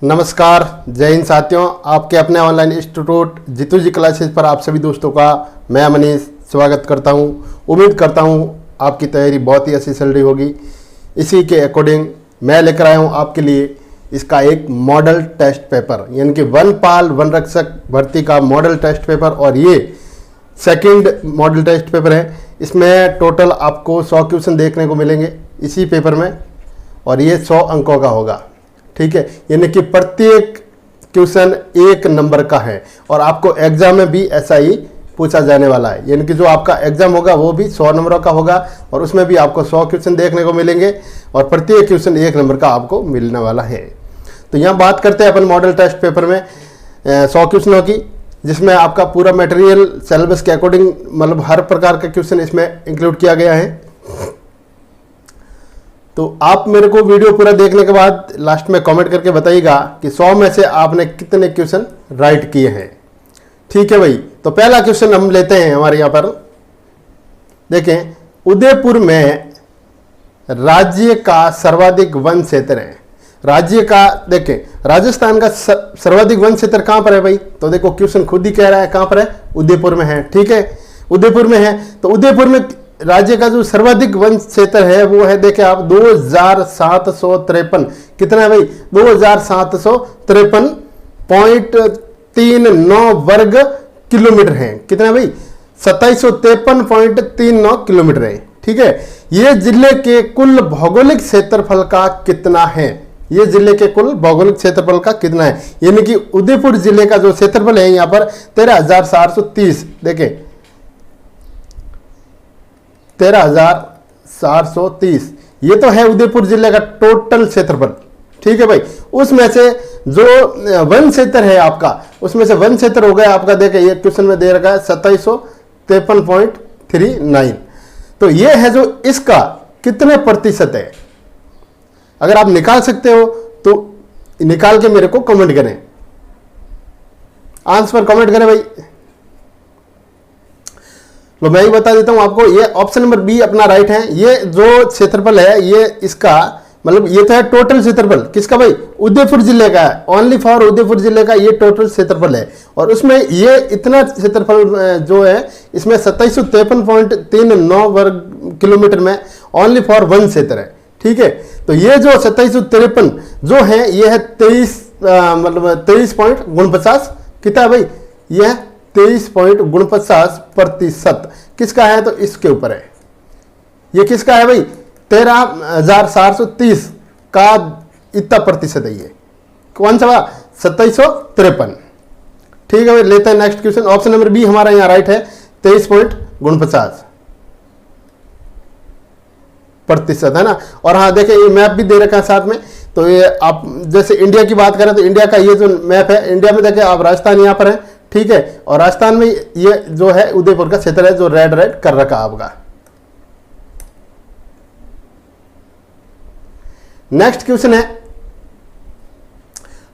नमस्कार, जय हिंद साथियों। आपके अपने ऑनलाइन इंस्टीट्यूट जीतू जी क्लासेस पर आप सभी दोस्तों का मैं मनीष स्वागत करता हूं। उम्मीद करता हूं आपकी तैयारी बहुत ही अच्छी चल रही होगी। इसी के अकॉर्डिंग मैं लेकर आया हूं आपके लिए इसका एक मॉडल टेस्ट पेपर, यानी कि वनपाल वन रक्षक भर्ती का मॉडल टेस्ट पेपर, और ये सेकंड मॉडल टेस्ट पेपर है। इसमें टोटल आपको 100 क्वेश्चन देखने को मिलेंगे इसी पेपर में, और ये 100 अंकों का होगा। ठीक है, यानी कि प्रत्येक क्वेश्चन 1 नंबर का है, और आपको एग्जाम में भी ऐसा ही पूछा जाने वाला है। यानी कि जो आपका एग्जाम होगा वो भी 100 नंबरों का होगा, और उसमें भी आपको 100 क्वेश्चन देखने को मिलेंगे, और प्रत्येक क्वेश्चन 1 नंबर का आपको मिलने वाला है। तो यहाँ बात करते हैं अपन मॉडल टेस्ट पेपर में 100 क्वेश्चनों की, जिसमें आपका पूरा मटेरियल सिलेबस के अकॉर्डिंग, मतलब हर प्रकार का क्वेश्चन इसमें इंक्लूड किया गया है। तो आप मेरे को वीडियो पूरा देखने के बाद लास्ट में कमेंट करके बताइएगा कि 100 में से आपने कितने क्वेश्चन राइट किए हैं। ठीक है भाई, तो पहला क्वेश्चन हम लेते हैं। हमारे यहाँ पर देखें, उदयपुर में राज्य का सर्वाधिक वन क्षेत्र है। राज्य का देखें, राजस्थान का सर्वाधिक वन क्षेत्र कहां पर है भाई? तो देखो क्वेश्चन खुद ही कह रहा है कहां पर है, उदयपुर में है। ठीक है, उदयपुर में है। तो उदयपुर में राज्य का जो सर्वाधिक वन क्षेत्र है वो है, देखें आप, 2753। कितना है भाई? 2753.39 वर्ग किलोमीटर है। कितना है भाई? 2753.39 किलोमीटर है। ठीक है, ये जिले के कुल भौगोलिक क्षेत्रफल का कितना है? ये जिले के कुल भौगोलिक क्षेत्रफल का कितना है? यानी कि उदयपुर जिले का जो क्षेत्रफल है यहाँ पर 13,430। देखें 13,430, ये तो है उदयपुर जिले का टोटल क्षेत्रफल। ठीक है भाई, उसमें से जो वन क्षेत्र है आपका, उसमें से वन क्षेत्र हो गया आपका, देखें ये क्वेश्चन में दे रखा है 2753.39। तो ये है जो इसका कितने प्रतिशत है। अगर आप निकाल सकते हो तो निकाल के मेरे को कमेंट करें, आंसर कमेंट करें भाई। तो मैं ही बता देता हूं आपको, ये ऑप्शन नंबर बी अपना राइट है। ये जो क्षेत्रफल है ये इसका, मतलब ये तो है टोटल क्षेत्रफल किसका भाई? उदयपुर जिले का है। ओनली फॉर उदयपुर जिले का ये टोटल क्षेत्रफल है, और उसमें ये इतना क्षेत्रफल जो है इसमें 2753.39 वर्ग किलोमीटर में ओनली फॉर वन क्षेत्र है। ठीक है, तो ये जो 2753 जो है ये है 23.49। कितना है भाई? यह 23.49% किसका है? तो इसके ऊपर है। ये किसका है भाई? 13,430 का इतना प्रतिशत है। ये कौन सा? 2753। ठीक है भाई, लेते हैं next question. Option number B हमारा यहाँ राइट है, 23.49% है ना। और हाँ देखें, ये मैप भी दे रखा है साथ में। तो ये आप जैसे इंडिया की बात करें तो इंडिया का ये जो मैप है, इंडिया में देखें आप, राजस्थान यहाँ पर है। ठीक है, और राजस्थान में ये जो है उदयपुर का क्षेत्र है जो रेड रेड कर रखा आपका। नेक्स्ट क्वेश्चन है,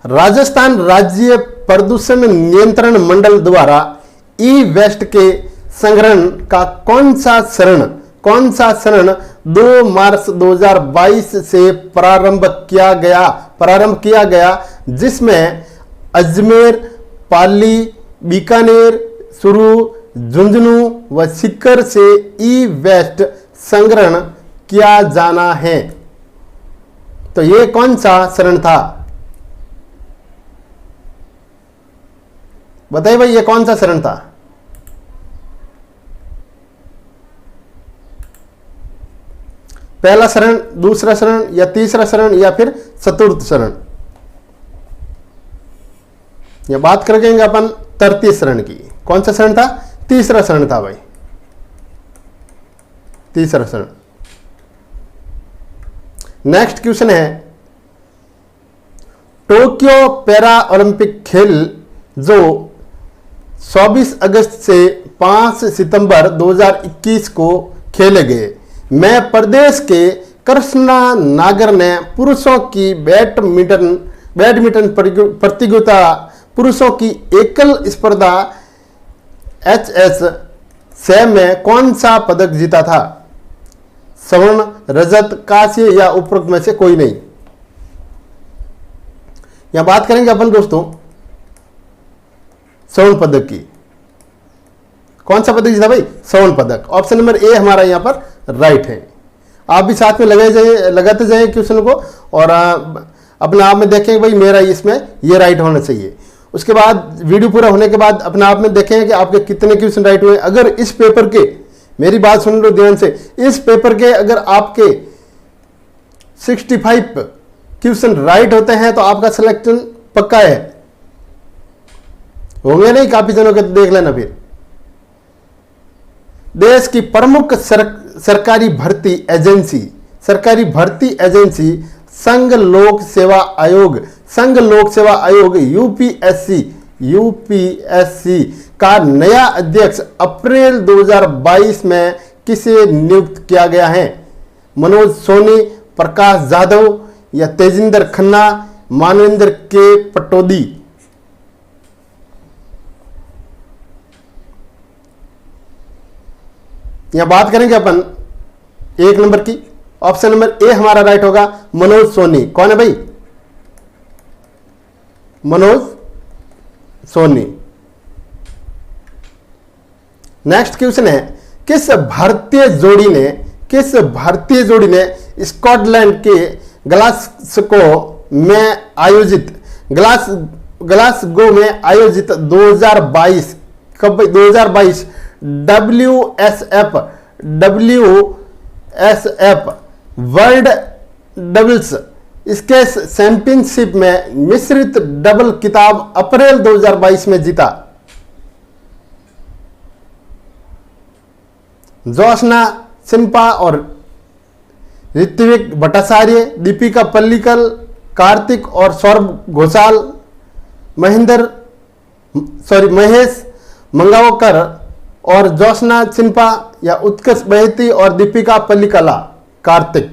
राजस्थान राज्य प्रदूषण नियंत्रण मंडल द्वारा ई वेस्ट के संग्रहण का कौन सा चरण 2 मार्च 2022 से प्रारंभ किया गया, जिसमें अजमेर, पाली, बीकानेर, चूरू, झुंझुनू व सीकर से ई वेस्ट संग्रहण किया जाना है। तो ये कौन सा चरण था? बताइए भाई, ये कौन सा चरण था? पहला चरण, दूसरा चरण, या तीसरा चरण, या फिर चतुर्थ चरण? ये बात करेंगे अपन तृतीय चरण की। कौन सा चरण था? तीसरा चरण था भाई, तीसरा चरण। नेक्स्ट क्वेश्चन है, टोक्यो पैरा ओलंपिक खेल जो 24 अगस्त से 5 सितंबर 2021 को खेले गए में प्रदेश के कृष्णा नागर ने पुरुषों की बैडमिंटन प्रतियोगिता पुरुषों की एकल स्पर्धा HS6 में कौन सा पदक जीता था? स्वर्ण, रजत, कांस्य या उपरोक्त में से कोई नहीं। यहां बात करेंगे अपन दोस्तों स्वर्ण पदक की। कौन सा पदक जीता भाई? स्वर्ण पदक। ऑप्शन नंबर ए हमारा यहां पर राइट है। आप भी साथ में लगाते जाए क्वेश्चन को और अपने आप में देखें भाई मेरा इसमें ये राइट होना चाहिए। उसके बाद वीडियो पूरा होने के बाद अपने आप में देखें कि आपके कितने क्वेश्चन राइट हुए। अगर इस पेपर के, मेरी बात सुन लो ध्यान से, इस पेपर के अगर आपके 65 क्वेश्चन राइट होते हैं तो आपका सिलेक्शन पक्का है। होंगे नहीं काफी जनों के, तो देख लेना फिर। देश की प्रमुख सरकारी भर्ती एजेंसी संघ लोक सेवा आयोग यूपीएससी का नया अध्यक्ष अप्रैल 2022 में किसे नियुक्त किया गया है? मनोज सोनी, प्रकाश जाधव या तेजिंदर खन्ना, मानवेंद्र के पटौदी? यहां बात करेंगे अपन 1 नंबर की। ऑप्शन नंबर ए हमारा राइट होगा, मनोज सोनी। कौन है भाई? मनोज सोनी। नेक्स्ट क्वेश्चन है, किस भारतीय जोड़ी ने स्कॉटलैंड के ग्लासगो में आयोजित 2022 WSF world doubles squash championship में मिश्रित डबल खिताब अप्रैल 2022 में जीता? जोशना सिन्हा और ऋत्विक भट्टाचार्य, दीपिका पल्लिकल, कार्तिक और सौरभ घोषाल, महेश मंगावकर और जोशना सिन्हा या उत्कर्ष बहेती और दीपिका पल्लिकला? कार्तिक।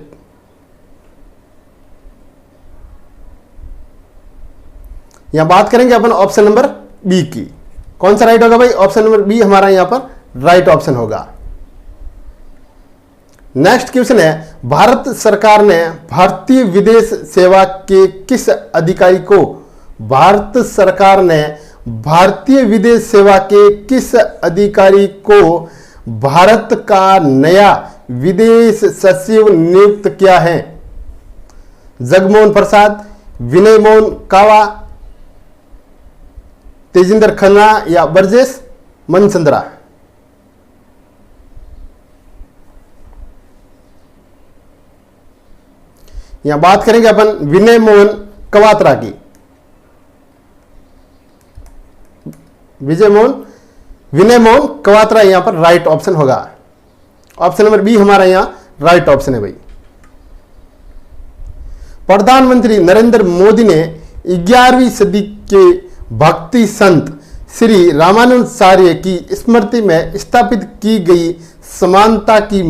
यहां बात करेंगे अपन ऑप्शन नंबर बी की। कौन सा राइट होगा भाई? ऑप्शन नंबर बी हमारा यहां पर राइट ऑप्शन होगा। नेक्स्ट क्वेश्चन है, भारत सरकार ने भारतीय विदेश सेवा के किस अधिकारी को भारत का नया विदेश सचिव नियुक्त किया है? जगमोहन प्रसाद, विनय मोहन कावा, तेजिंदर खन्ना या ब्रजेश मनचंद्रा? यहां बात करेंगे अपन विनय मोहन कवात्रा की। विनय मोहन कवात्रा यहां पर राइट ऑप्शन होगा। ऑप्शन नंबर बी हमारा यहां राइट ऑप्शन है भाई। प्रधानमंत्री नरेंद्र मोदी ने 11वीं सदी के भक्ति संत श्री रामानुजाचार्य की स्मृति में स्थापित की गई समानता की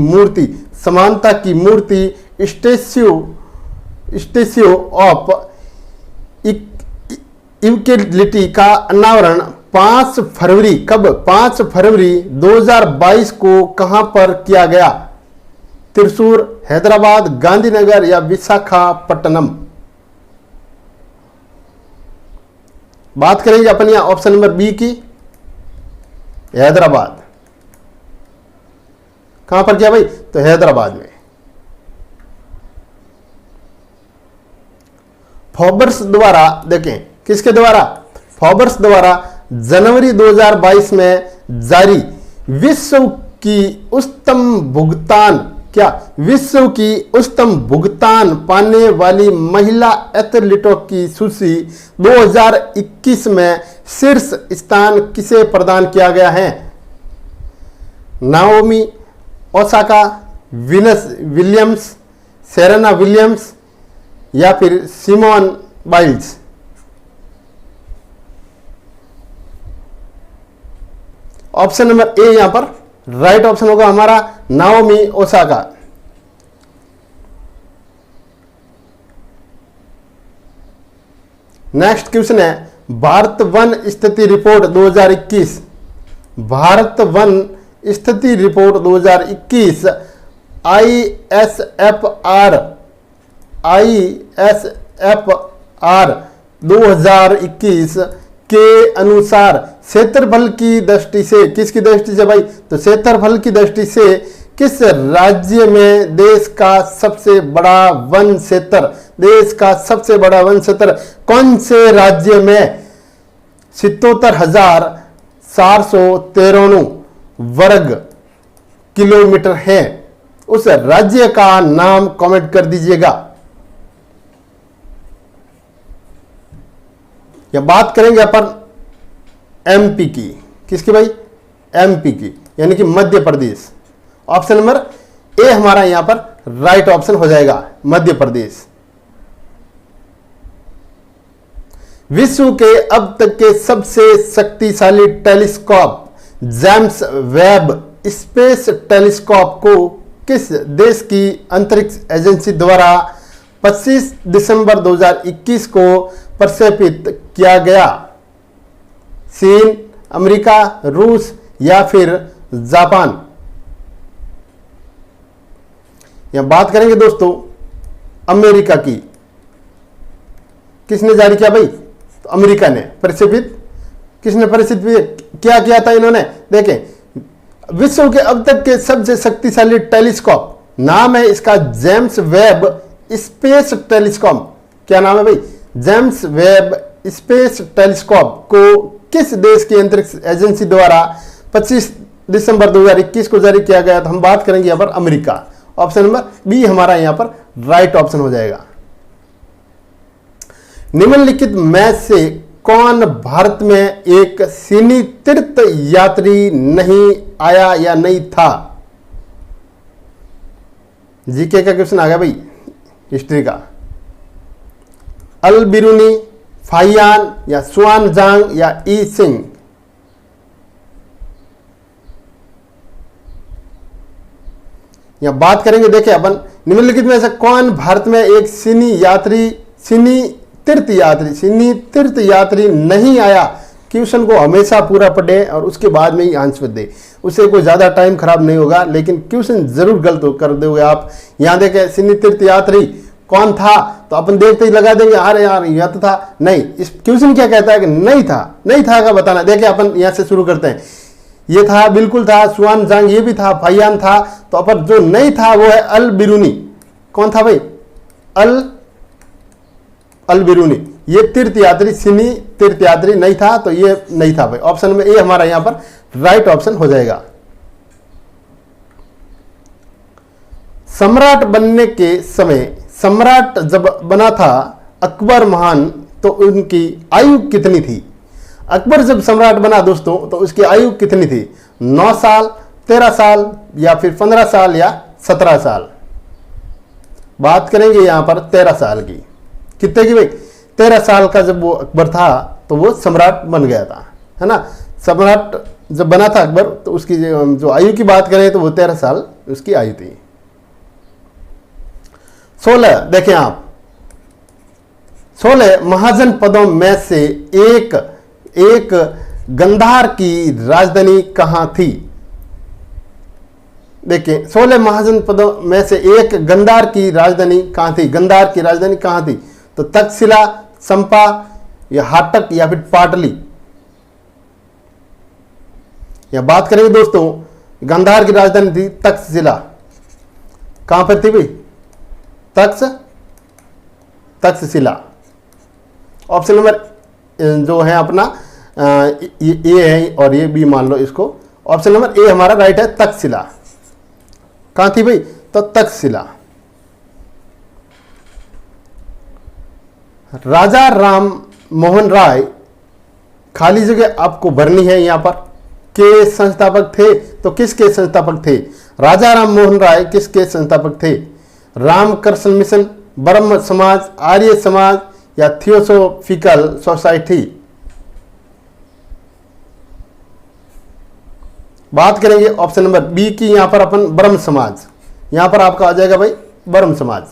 मूर्ति स्टेच्यू ऑफ इक्वलिटी का अनावरण 5 फरवरी 2022 को कहां पर किया गया? त्रिशूर, हैदराबाद, गांधीनगर या विशाखापट्टनम? बात करेंगे अपन यहां ऑप्शन नंबर बी की, हैदराबाद। कहां पर किया भाई? तो हैदराबाद में। फोर्ब्स द्वारा, देखें किसके द्वारा? फोर्ब्स द्वारा जनवरी 2022 में जारी विश्व की उच्चतम भुगतान पाने वाली महिला एथलीटों की सूची 2021 में शीर्ष स्थान किसे प्रदान किया गया है? Naomi Osaka, Venus Williams, Serena Williams या फिर Simone Biles? Option number A यहां पर राइट ऑप्शन होगा हमारा, नाओमी ओसाका। नेक्स्ट क्वेश्चन है, भारत वन स्थिति रिपोर्ट 2021। भारत वन स्थिति रिपोर्ट 2021 ISFR 2021 के अनुसार क्षेत्रफल की दृष्टि से, किसकी दृष्टि से भाई, तो क्षेत्रफल की दृष्टि से किस राज्य में देश का सबसे बड़ा वन क्षेत्र, देश का सबसे बड़ा वन क्षेत्र कौन से राज्य में 77,493 वर्ग किलोमीटर है, उस राज्य का नाम कमेंट कर दीजिएगा। या बात करेंगे अपन एमपी की, किसकी भाई, एमपी की, यानी कि मध्य प्रदेश। ऑप्शन नंबर ए हमारा यहां पर राइट ऑप्शन हो जाएगा, मध्य प्रदेश। विश्व के अब तक के सबसे शक्तिशाली telescope James Webb space telescope को किस देश की अंतरिक्ष एजेंसी द्वारा 25 दिसंबर 2021 को प्रक्षेपित किया गया? चीन, अमेरिका, रूस या फिर जापान? यहां बात करेंगे दोस्तों अमेरिका की। किसने जारी किया भाई, तो अमेरिका ने प्रक्षेपित, किसने प्रक्षेपित क्या किया था इन्होंने, देखें विश्व के अब तक के सबसे शक्तिशाली टेलीस्कोप, नाम है इसका जेम्स वेब स्पेस टेलीस्कोप। क्या नाम है भाई, जेम्स वेब स्पेस टेलीस्कोप को किस देश की अंतरिक्ष एजेंसी द्वारा 25 दिसंबर 2021 को जारी किया गया? तो हम बात करेंगे यहां पर अमेरिका। ऑप्शन नंबर बी हमारा यहां पर राइट ऑप्शन हो जाएगा। निम्नलिखित में से कौन भारत में एक चीनी तीर्थ यात्री नहीं आया या नहीं था? जीके का क्वेश्चन आ गया भाई, हिस्ट्री का। अल बिरूनी, फाहियान या स्वानजांग या ई सिंह? यहां बात करेंगे, देखिए अपन निम्नलिखित में से कौन भारत में एक चीनी तीर्थ यात्री नहीं आया? क्वेश्चन को हमेशा पूरा पढ़े और उसके बाद में ही आंसर दे, उससे कोई ज्यादा टाइम खराब नहीं होगा, लेकिन क्वेश्चन जरूर गलत कर दोगे आप। यहां देखें चीनी तीर्थ यात्री कौन था, तो अपन देखते ही लगा देंगे अरे यार यह तो था, नहीं। इस क्वेश्चन क्या कहता है कि नहीं था, नहीं था का बताना। देखिए अपन यहां से शुरू करते हैं, ये था, बिल्कुल था, स्वानजांग ये भी था, फाहियान था, तो अपन जो नहीं था वो है अल बिरूनी। कौन था भाई, अल बिरूनी, ये तीर्थ यात्री, चीनी तीर्थ यात्री नहीं था, तो ये नहीं था भाई। ऑप्शन में ए हमारा यहां पर राइट ऑप्शन हो जाएगा। सम्राट बनने के समय, सम्राट जब बना था अकबर महान, तो उनकी आयु कितनी थी? अकबर जब सम्राट बना दोस्तों, तो उसकी आयु कितनी थी? 9 साल, 13 साल या फिर 15 साल या 17 साल? बात करेंगे यहां पर 13 साल की। कितने की भाई, 13 साल का जब वो अकबर था तो वो सम्राट बन गया था, है ना। सम्राट जब बना था अकबर, तो उसकी जो आयु की बात करें तो वो 13 साल उसकी आयु थी। 16 देखें आप, 16 महाजनपदों में से एक गंधार की राजधानी कहां थी? देखिए 16 महाजनपदों में से एक गंधार की राजधानी कहां थी? गंधार की राजधानी कहां थी? तो तक्षशिला, चंपा या हाटक या फिर पाटली? या बात करेंगे दोस्तों, गंधार की राजधानी थी तक्षशिला। कहां पर थी भाई, तक्षशिला। ऑप्शन नंबर जो है अपना ये है और ये बी मान लो इसको। ऑप्शन नंबर ए हमारा राइट है, तक्षशिला। कहां थी भाई, तो तक्षशिला। राजा राम मोहन राय, खाली जगह आपको भरनी है यहां पर, के संस्थापक थे, तो किसके संस्थापक थे? राजा राम मोहन राय किसके संस्थापक थे? रामकृष्ण मिशन, ब्रह्म समाज, आर्य समाज या थियोसोफिकल सोसाइटी? बात करेंगे ऑप्शन नंबर बी की, यहां पर अपन ब्रह्म समाज, यहां पर आपका आ जाएगा भाई ब्रह्म समाज।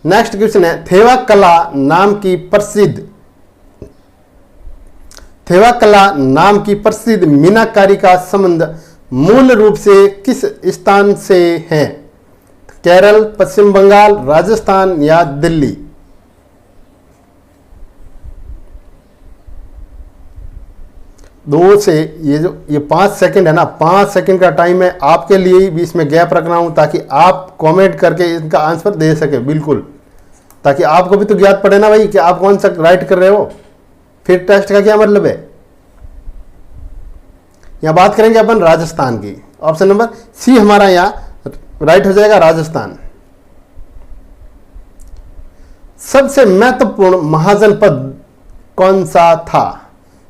नेक्स्ट क्वेश्चन है, थेवा कला नाम की प्रसिद्ध मीनाकारी का संबंध मूल रूप से किस स्थान से है? केरल, पश्चिम बंगाल, राजस्थान या दिल्ली? 2 से ये 5 सेकंड है ना, 5 सेकंड का टाइम है आपके लिए ही बीच में गैप रख रहा हूं ताकि आप कमेंट करके इनका आंसर दे सके, बिल्कुल, ताकि आपको भी तो ज्ञात पड़े ना भाई कि आप कौन सा राइट कर रहे हो। फिर टेस्ट का क्या मतलब है। यहां बात करेंगे अपन राजस्थान की। ऑप्शन नंबर सी हमारा यहां राइट हो जाएगा, राजस्थान। सबसे महत्वपूर्ण महाजनपद कौन सा था?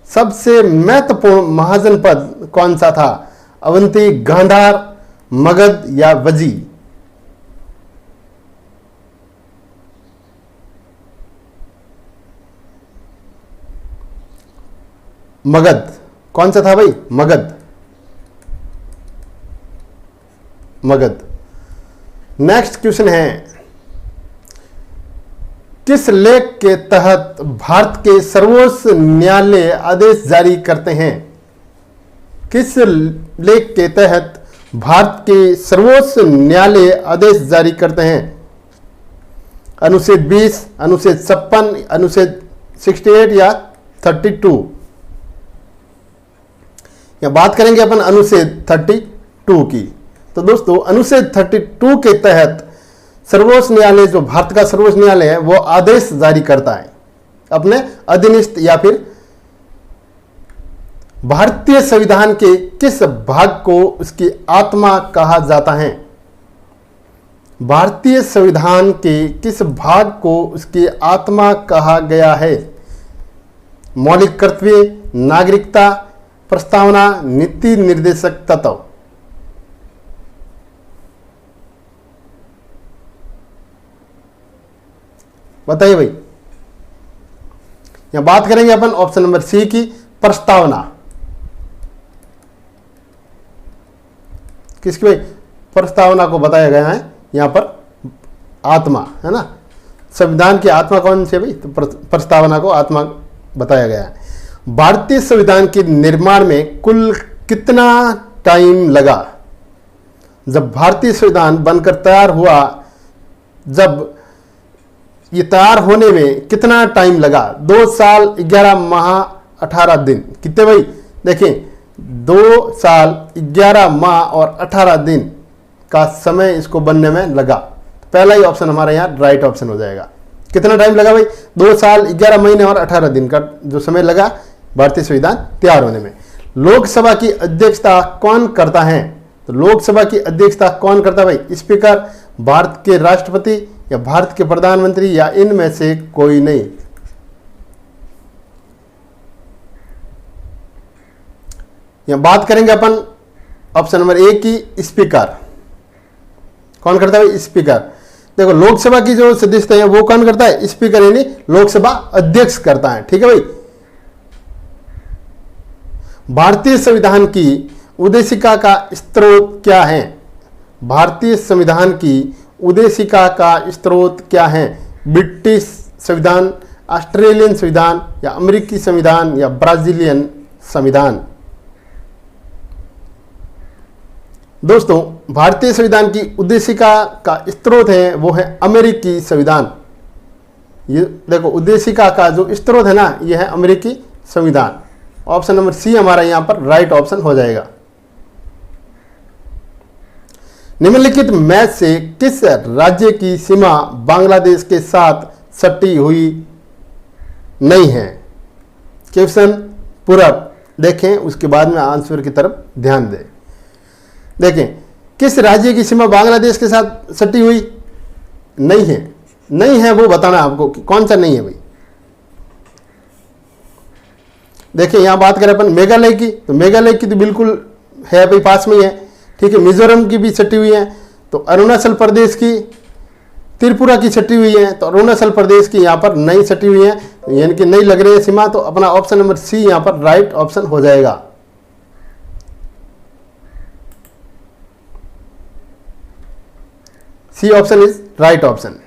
सबसे महत्वपूर्ण महाजनपद कौन सा था? अवंती, गांधार, मगध या वजी? मगध। कौन सा था भाई? मगध। मगध। नेक्स्ट क्वेश्चन है, किस लेख के तहत भारत के सर्वोच्च न्यायालय आदेश जारी करते हैं? किस लेख के तहत भारत के सर्वोच्च न्यायालय आदेश जारी करते हैं? अनुच्छेद 20, अनुच्छेद 56, अनुच्छेद 68 या 32? या बात करेंगे अपन अनुच्छेद 32 की। तो दोस्तों अनुच्छेद 32 के तहत सर्वोच्च न्यायालय, जो भारत का सर्वोच्च न्यायालय है, वो आदेश जारी करता है अपने अधीनस्थ या फिर भारतीय संविधान के किस भाग को उसकी आत्मा कहा जाता है? भारतीय संविधान के किस भाग को उसकी आत्मा कहा गया है? मौलिक कर्तव्य, नागरिकता, प्रस्तावना, नीति निर्देशक तत्व? बताइए भाई। यहां बात करेंगे अपन ऑप्शन नंबर सी की, प्रस्तावना। किसकी भाई? प्रस्तावना को बताया गया है यहां पर आत्मा, है ना। संविधान की आत्मा कौन सी है भाई? तो प्रस्तावना को आत्मा बताया गया है। भारतीय संविधान के निर्माण में कुल कितना टाइम लगा? जब भारतीय संविधान बनकर तैयार हुआ, जब ये तैयार होने में कितना टाइम लगा? 2 साल 11 माह 18 दिन। कितने भाई? देखें, 2 साल 11 माह और 18 दिन का समय इसको बनने में लगा। पहला ही ऑप्शन हमारा यहाँ राइट ऑप्शन हो जाएगा। कितना टाइम लगा भाई? 2 साल 11 महीने और 18 दिन का जो समय लगा भारतीय संविधान तैयार होने में। लोकसभा की अध्यक्षता कौन करता है? तो लोकसभा की अध्यक्षता कौन करता है भाई? स्पीकर, भारत के राष्ट्रपति या भारत के प्रधानमंत्री या इनमें से कोई नहीं? यहां बात करेंगे अपन ऑप्शन नंबर ए की, स्पीकर। कौन करता है? स्पीकर। देखो, लोकसभा की जो सदस्यता है वो कौन करता है? स्पीकर, यानी लोकसभा अध्यक्ष करता है। ठीक है भाई। भारतीय संविधान की उद्देशिका का स्रोत क्या है? भारतीय संविधान की उद्देशिका का स्रोत क्या है? ब्रिटिश संविधान, ऑस्ट्रेलियन संविधान या अमेरिकी संविधान या ब्राजीलियन संविधान? दोस्तों, भारतीय संविधान की उद्देशिका का स्रोत है वो है अमेरिकी संविधान। ये देखो, उद्देशिका का जो स्रोत है ना, ये है अमेरिकी संविधान। ऑप्शन नंबर सी हमारा यहां पर राइट ऑप्शन हो जाएगा। निम्नलिखित मैच से किस राज्य की सीमा बांग्लादेश के साथ सटी हुई नहीं है? क्वेश्चन पूरा देखें, उसके बाद में आंसर की तरफ ध्यान दें। देखें, किस राज्य की सीमा बांग्लादेश के साथ सटी हुई नहीं है? नहीं है वो बताना आपको कि कौन सा नहीं है भाई। देखिए, यहां बात करें अपन मेघालय की, तो मेघालय की तो बिल्कुल है भाई, पास में ही है। ठीक है, मिजोरम की भी सटी हुई है। तो अरुणाचल प्रदेश की, त्रिपुरा की सटी हुई है। तो अरुणाचल प्रदेश की यहां पर नहीं सटी हुई है, यानी कि नहीं लग रही है सीमा। तो अपना ऑप्शन नंबर सी यहां पर राइट ऑप्शन हो जाएगा। C option is right option.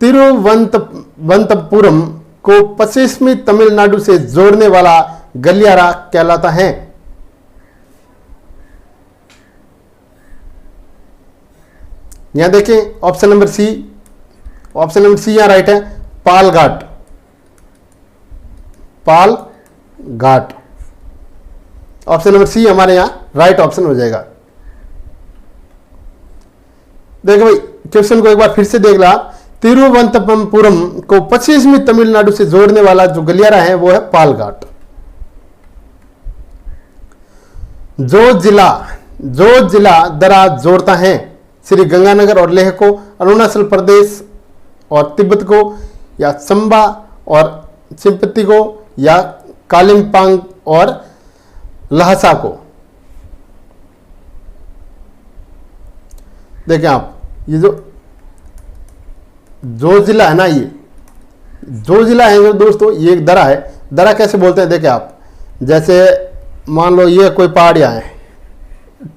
Thiruvananthapuram को पश्चिमी तमिलनाडु से जोड़ने वाला गलियारा कहलाता है? यहां देखें, option number C, option number C यहां राइट है, पालघाट। घाट। ऑप्शन नंबर सी हमारे यहाँ राइट ऑप्शन हो जाएगा। देखो भाई क्वेश्चन को एक बार फिर से देख ला। तिरुवनंतपुरम को 25वीं तमिलनाडु से जोड़ने वाला जो गलियारा है वो है पालघाट। जो जिला दरा जोड़ता है श्री गंगानगर और लेह को, अरुणाचल प्रदेश और तिब्बत को, या चंबा और चिंपती को, या कालिम्पोंग और लहसा को। देखें आप, ये जो जिला है ना, ये जो जिला है जो दोस्तों, ये एक दरा है। दरा कैसे बोलते हैं देखें आप, जैसे मान लो ये कोई पहाड़ियाँ हैं,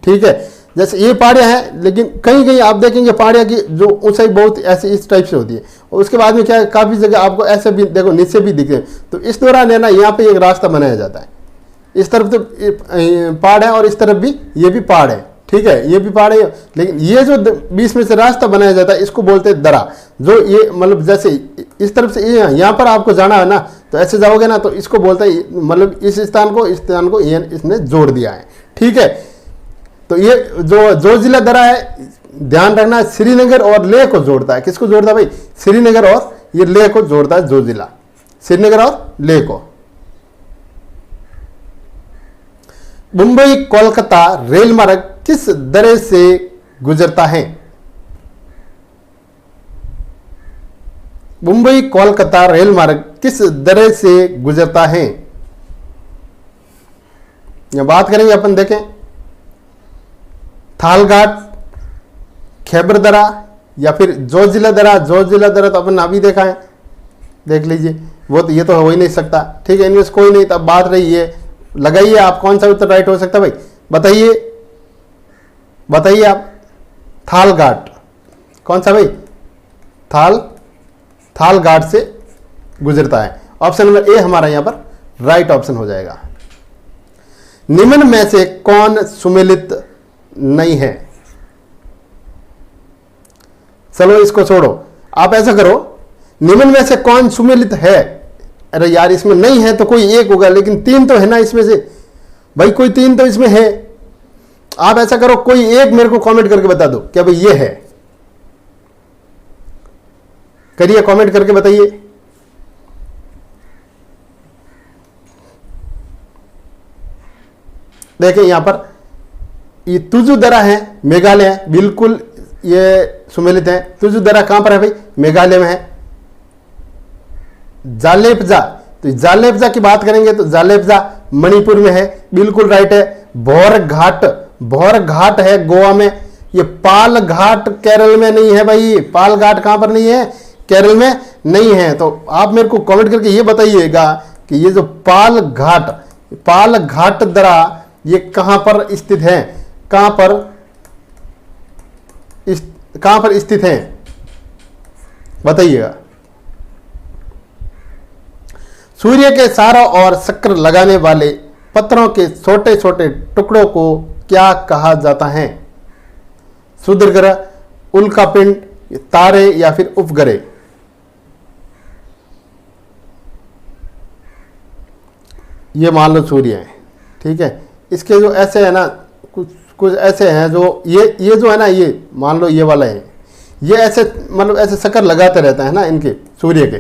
ठीक है, जैसे ये पहाड़ियाँ हैं, लेकिन कहीं कहीं आप देखेंगे पहाड़ियाँ की जो ऊंचाई बहुत ऐसे इस टाइप से होती है, और उसके बाद में क्या है, काफ़ी जगह आपको ऐसे भी देखो नीचे भी दिखे। तो इस दौरान है ना, यहाँ पे एक रास्ता बनाया जाता है। इस तरफ तो पहाड़ है और इस तरफ भी ये भी पहाड़ है, ठीक है, ये भी पहाड़ है, लेकिन ये जो बीच में से रास्ता बनाया जाता है इसको बोलते हैं दरा। जो ये मतलब जैसे इस तरफ से यहाँ पर आपको जाना है ना, तो ऐसे जाओगे ना, तो इसको बोलते हैं, मतलब इस स्थान को इसने जोड़ दिया है, ठीक है। तो ये जो जिला दरा है, ध्यान रखना, श्रीनगर और लेह को जोड़ता है। किसको जोड़ता है भाई? श्रीनगर और ये लेह को जोड़ता है, जो जिला श्रीनगर और लेह को। मुंबई कोलकाता रेल मार्ग किस दरे से गुजरता है? मुंबई कोलकाता रेल मार्ग किस दरे से गुजरता है? यह बात करेंगे अपन, देखें, थालघाट, खैबर दरा, या फिर जोजिला दरा। जोजिला दरा तो अपन अभी देखा है, देख लीजिए, वो तो ये तो हो ही नहीं सकता, ठीक है, इनमें से कोई नहीं। तब बात रही है, लगाइए आप, कौन सा उत्तर राइट हो सकता है भाई, बताइए आप। थालघाट, कौन सा भाई? थालघाट से गुजरता है। ऑप्शन नंबर ए हमारा यहां पर राइट ऑप्शन हो जाएगा। निम्न में से कौन सुमेलित नहीं है? चलो इसको छोड़ो, आप ऐसा करो, निम्न में से कौन सुमेलित है? अरे यार, इसमें नहीं है तो कोई एक होगा, लेकिन 3 तो है ना इसमें से भाई, कोई 3 तो इसमें है। आप ऐसा करो, कोई एक मेरे को कमेंट करके बता दो क्या भाई ये है। करिए, कमेंट करके बताइए। देखिए यहां पर ये तुजु दरा है, मेघालय है, बिल्कुल ये सुमेलित है। तुजु दरा कहां पर है भाई? मेघालय में है। जालेपजा, तो जालेपजा की बात करेंगे तो जालेपजा मणिपुर में है, बिल्कुल राइट है। भौर घाट है गोवा में। ये पाल घाट केरल में नहीं है भाई, पाल घाट कहां पर नहीं है? केरल में नहीं है। तो आप मेरे को कमेंट करके ये बताइएगा कि ये जो पाल घाट दरा ये कहां पर स्थित है, कहां पर स्थित है, बताइएगा। सूर्य के चारों ओर चक्कर लगाने वाले पत्थरों के छोटे छोटे टुकड़ों को क्या कहा जाता है? क्षुद्रग्रह, उल्कापिंड, तारे या फिर उपग्रह? ये मान लो सूर्य है, ठीक है। इसके जो ऐसे है ना, कुछ ऐसे हैं जो ये जो है ना, ये मान लो ये वाला है, ये ऐसे मतलब ऐसे चक्कर लगाते रहते हैं ना इनके, सूर्य के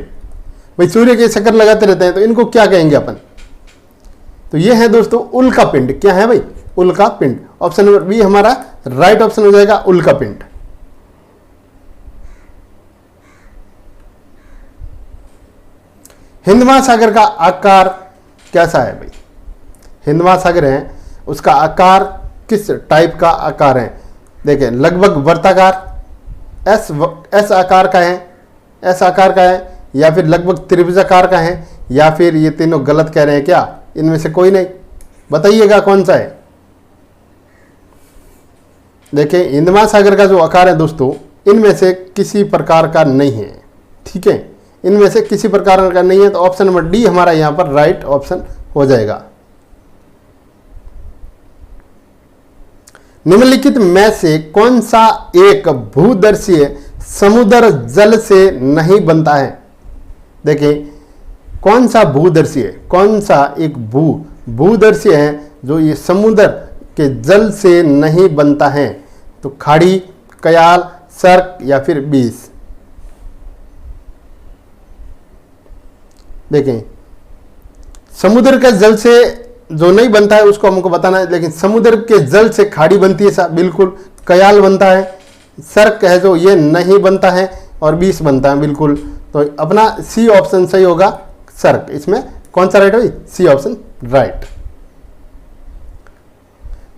भाई, सूर्य के चक्कर लगाते रहते हैं, तो इनको क्या कहेंगे अपन? तो ये है दोस्तों उल्कापिंड। क्या है भाई? उल्कापिंड। ऑप्शन नंबर बी हमारा राइट ऑप्शन हो जाएगा, उल्कापिंड। हिंद महासागर का आकार कैसा है भाई? हिंद महासागर है, उसका आकार किस टाइप का आकार है? देखें, लगभग वर्ताकार, एस आकार का है, एस आकार का है, या फिर लगभग त्रिभुजाकार का है, या फिर ये तीनों गलत कह रहे हैं क्या? इनमें से कोई नहीं, बताइएगा कौन सा है। देखिए, हिंद महासागर का जो आकार है दोस्तों, इनमें से किसी प्रकार का नहीं है, ठीक है, इनमें से किसी प्रकार का नहीं है। तो ऑप्शन नंबर डी हमारा यहां पर राइट ऑप्शन हो जाएगा। निम्नलिखित में से कौन सा एक भूदर्शीय समुद्र जल से नहीं बनता है? देखिए, कौन सा भूदर्शी है, कौन सा एक भूदर्शी है जो ये समुद्र के जल से नहीं बनता है? तो खाड़ी, कयाल, सर्क या फिर बीस। देखें, समुद्र के जल से जो नहीं बनता है उसको हमको बताना है, लेकिन समुद्र के जल से खाड़ी बनती है सा बिल्कुल, कयाल बनता है, सर्क है जो ये नहीं बनता है, और बीस बनता है बिल्कुल। तो अपना सी ऑप्शन सही होगा, सर्क। इसमें कौन सा राइट है? C option right.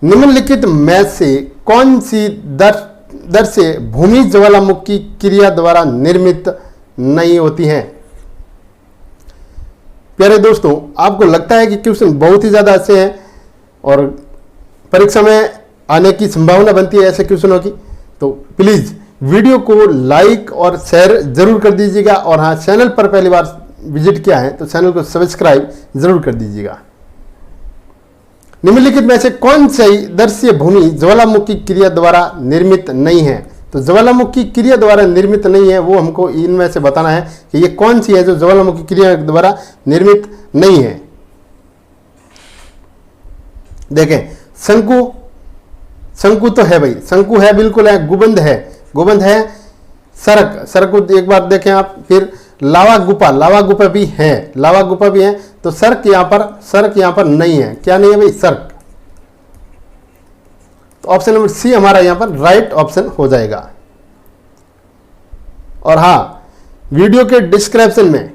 निम्नलिखित में से कौन सी दर से भूमि ज्वालामुखी क्रिया द्वारा निर्मित नहीं होती हैं? प्यारे दोस्तों, आपको लगता है कि क्वेश्चन बहुत ही ज़्यादा अच्छे हैं और परीक्षा में आने की संभावना बनती है ऐसे क्वेश्चनों की, तो प्लीज़ वीडियो को लाइक और शेयर जरूर कर दीजिएगा। और हाँ, चैनल पर पहली बार विजिट किया है तो चैनल को सब्सक्राइब जरूर कर दीजिएगा। निम्नलिखित में से कौन सी दर्शीय भूमि ज्वालामुखी क्रिया द्वारा निर्मित नहीं है? तो ज्वालामुखी क्रिया द्वारा निर्मित नहीं है वो हमको इनमें से बताना है कि ये कौन सी है जो ज्वालामुखी क्रिया द्वारा निर्मित नहीं है। देखें, शंकु तो है भाई, शंकु है बिल्कुल है, गुंबद है, सर्क को एक बार देखें आप। फिर लावा गुफा भी है, तो सर्क यहाँ पर नहीं है। क्या नहीं है भाई? सर्क। तो ऑप्शन नंबर सी हमारा यहां पर राइट ऑप्शन हो जाएगा। और हाँ, वीडियो के डिस्क्रिप्शन में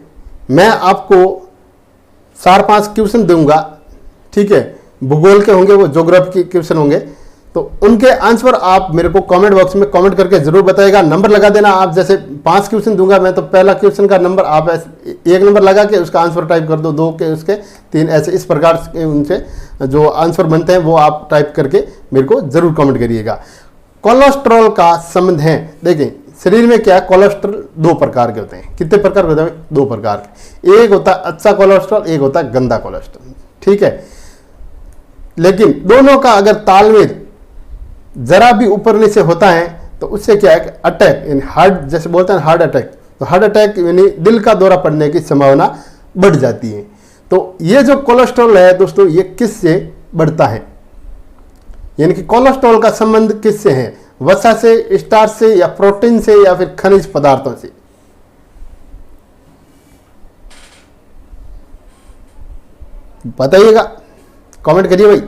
मैं आपको 4-5 क्वेश्चन दूंगा, ठीक है? भूगोल के होंगे, वो ज्योग्राफी के क्वेश्चन होंगे, तो उनके आंसर आप मेरे को कमेंट बॉक्स में कमेंट करके जरूर बताइएगा। नंबर लगा देना आप, जैसे 5 क्वेश्चन दूंगा मैं, तो पहला क्वेश्चन का नंबर आप 1 नंबर लगा के उसका आंसर टाइप कर दो, 2 के उसके 3, ऐसे इस प्रकार के उनसे जो आंसर बनते हैं वो आप टाइप करके मेरे को जरूर कमेंट करिएगा। कोलेस्ट्रॉल का संबंध है। देखिए, शरीर में क्या, कोलेस्ट्रॉल 2 प्रकार के होते हैं। कितने प्रकार के होते हैं? 2 प्रकार के। एक होता है अच्छा कोलेस्ट्रॉल, एक होता है गंदा कोलेस्ट्रॉल, ठीक है? लेकिन दोनों का अगर तालमेल जरा भी ऊपर नीचे होता है तो उससे क्या है, अटैक, यानी हार्ट, जैसे बोलते हैं हार्ट अटैक, तो हार्ट अटैक यानी दिल का दौरा पड़ने की संभावना बढ़ जाती है। तो ये जो कोलेस्ट्रॉल है दोस्तों, ये किससे बढ़ता है? यानी कि कोलेस्ट्रॉल का संबंध किससे है? वसा से, स्टार्च से, या प्रोटीन से, या फिर खनिज पदार्थों से? बताइएगा, कमेंट करिए भाई।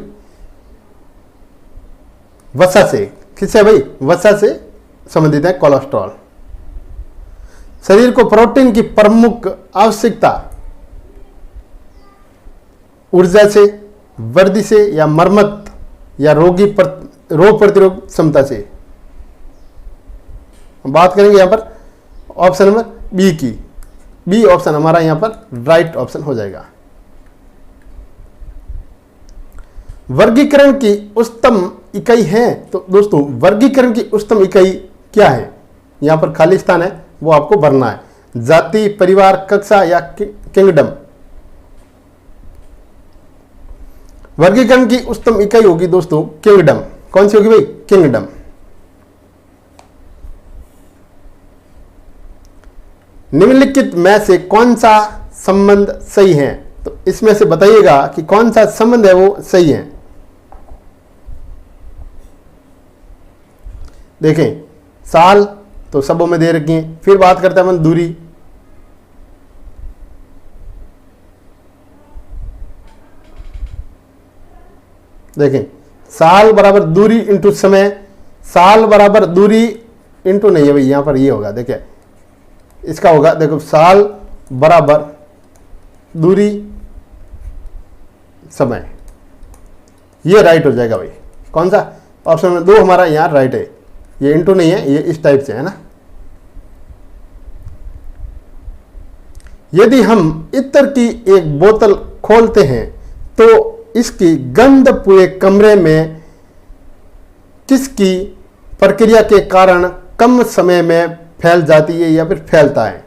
वसा से, किससे भाई? वसा से संबंधित है कोलेस्ट्रॉल। शरीर को प्रोटीन की प्रमुख आवश्यकता ऊर्जा से, वृद्धि से, या मरम्मत, या रोग प्रतिरोध क्षमता से? बात करेंगे यहां पर ऑप्शन नंबर बी की। बी ऑप्शन हमारा यहां पर राइट ऑप्शन हो जाएगा। वर्गीकरण की उच्चतम इकाई है, तो दोस्तों वर्गीकरण की उच्चतम इकाई क्या है? यहां पर खाली स्थान है, वो आपको भरना है। जाति, परिवार, कक्षा, या किंगडम? वर्गीकरण की उच्चतम इकाई होगी दोस्तों किंगडम। कौन सी होगी भाई? किंगडम। निम्नलिखित में से कौन सा संबंध सही है? तो इसमें से बताइएगा कि कौन सा संबंध है वो सही है। देखें, साल तो सबों में दे रखी है। फिर बात करते हैं अपन दूरी। देखें, साल बराबर दूरी इंटू समय, साल बराबर दूरी इंटू नहीं है भाई, यहां पर ये होगा। देखिए, इसका होगा, देखो, साल बराबर दूरी समय, ये राइट हो जाएगा भाई। कौन सा? ऑप्शन नंबर 2 हमारा यहां राइट है। ये इंटू नहीं है, ये इस टाइप से है ना। यदि हम इत्र की एक बोतल खोलते हैं तो इसकी गंध पूरे कमरे में किसकी प्रक्रिया के कारण कम समय में फैल जाती है या फिर फैलता है?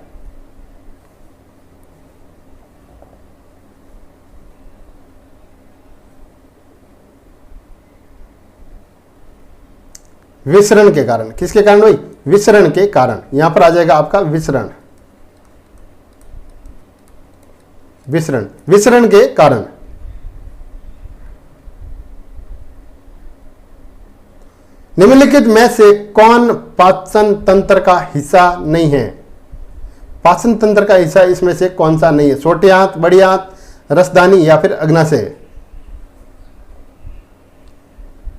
विसरण के कारण। किसके कारण भाई? विसरण के कारण। यहां पर आ जाएगा आपका विसरण। विसरण, विसरण के कारण। निम्नलिखित में से कौन पाचन तंत्र का हिस्सा नहीं है? पाचन तंत्र का हिस्सा इसमें से कौन सा नहीं है? छोटी आंत, बड़ी आंत, रसदानी या फिर अग्नाशय?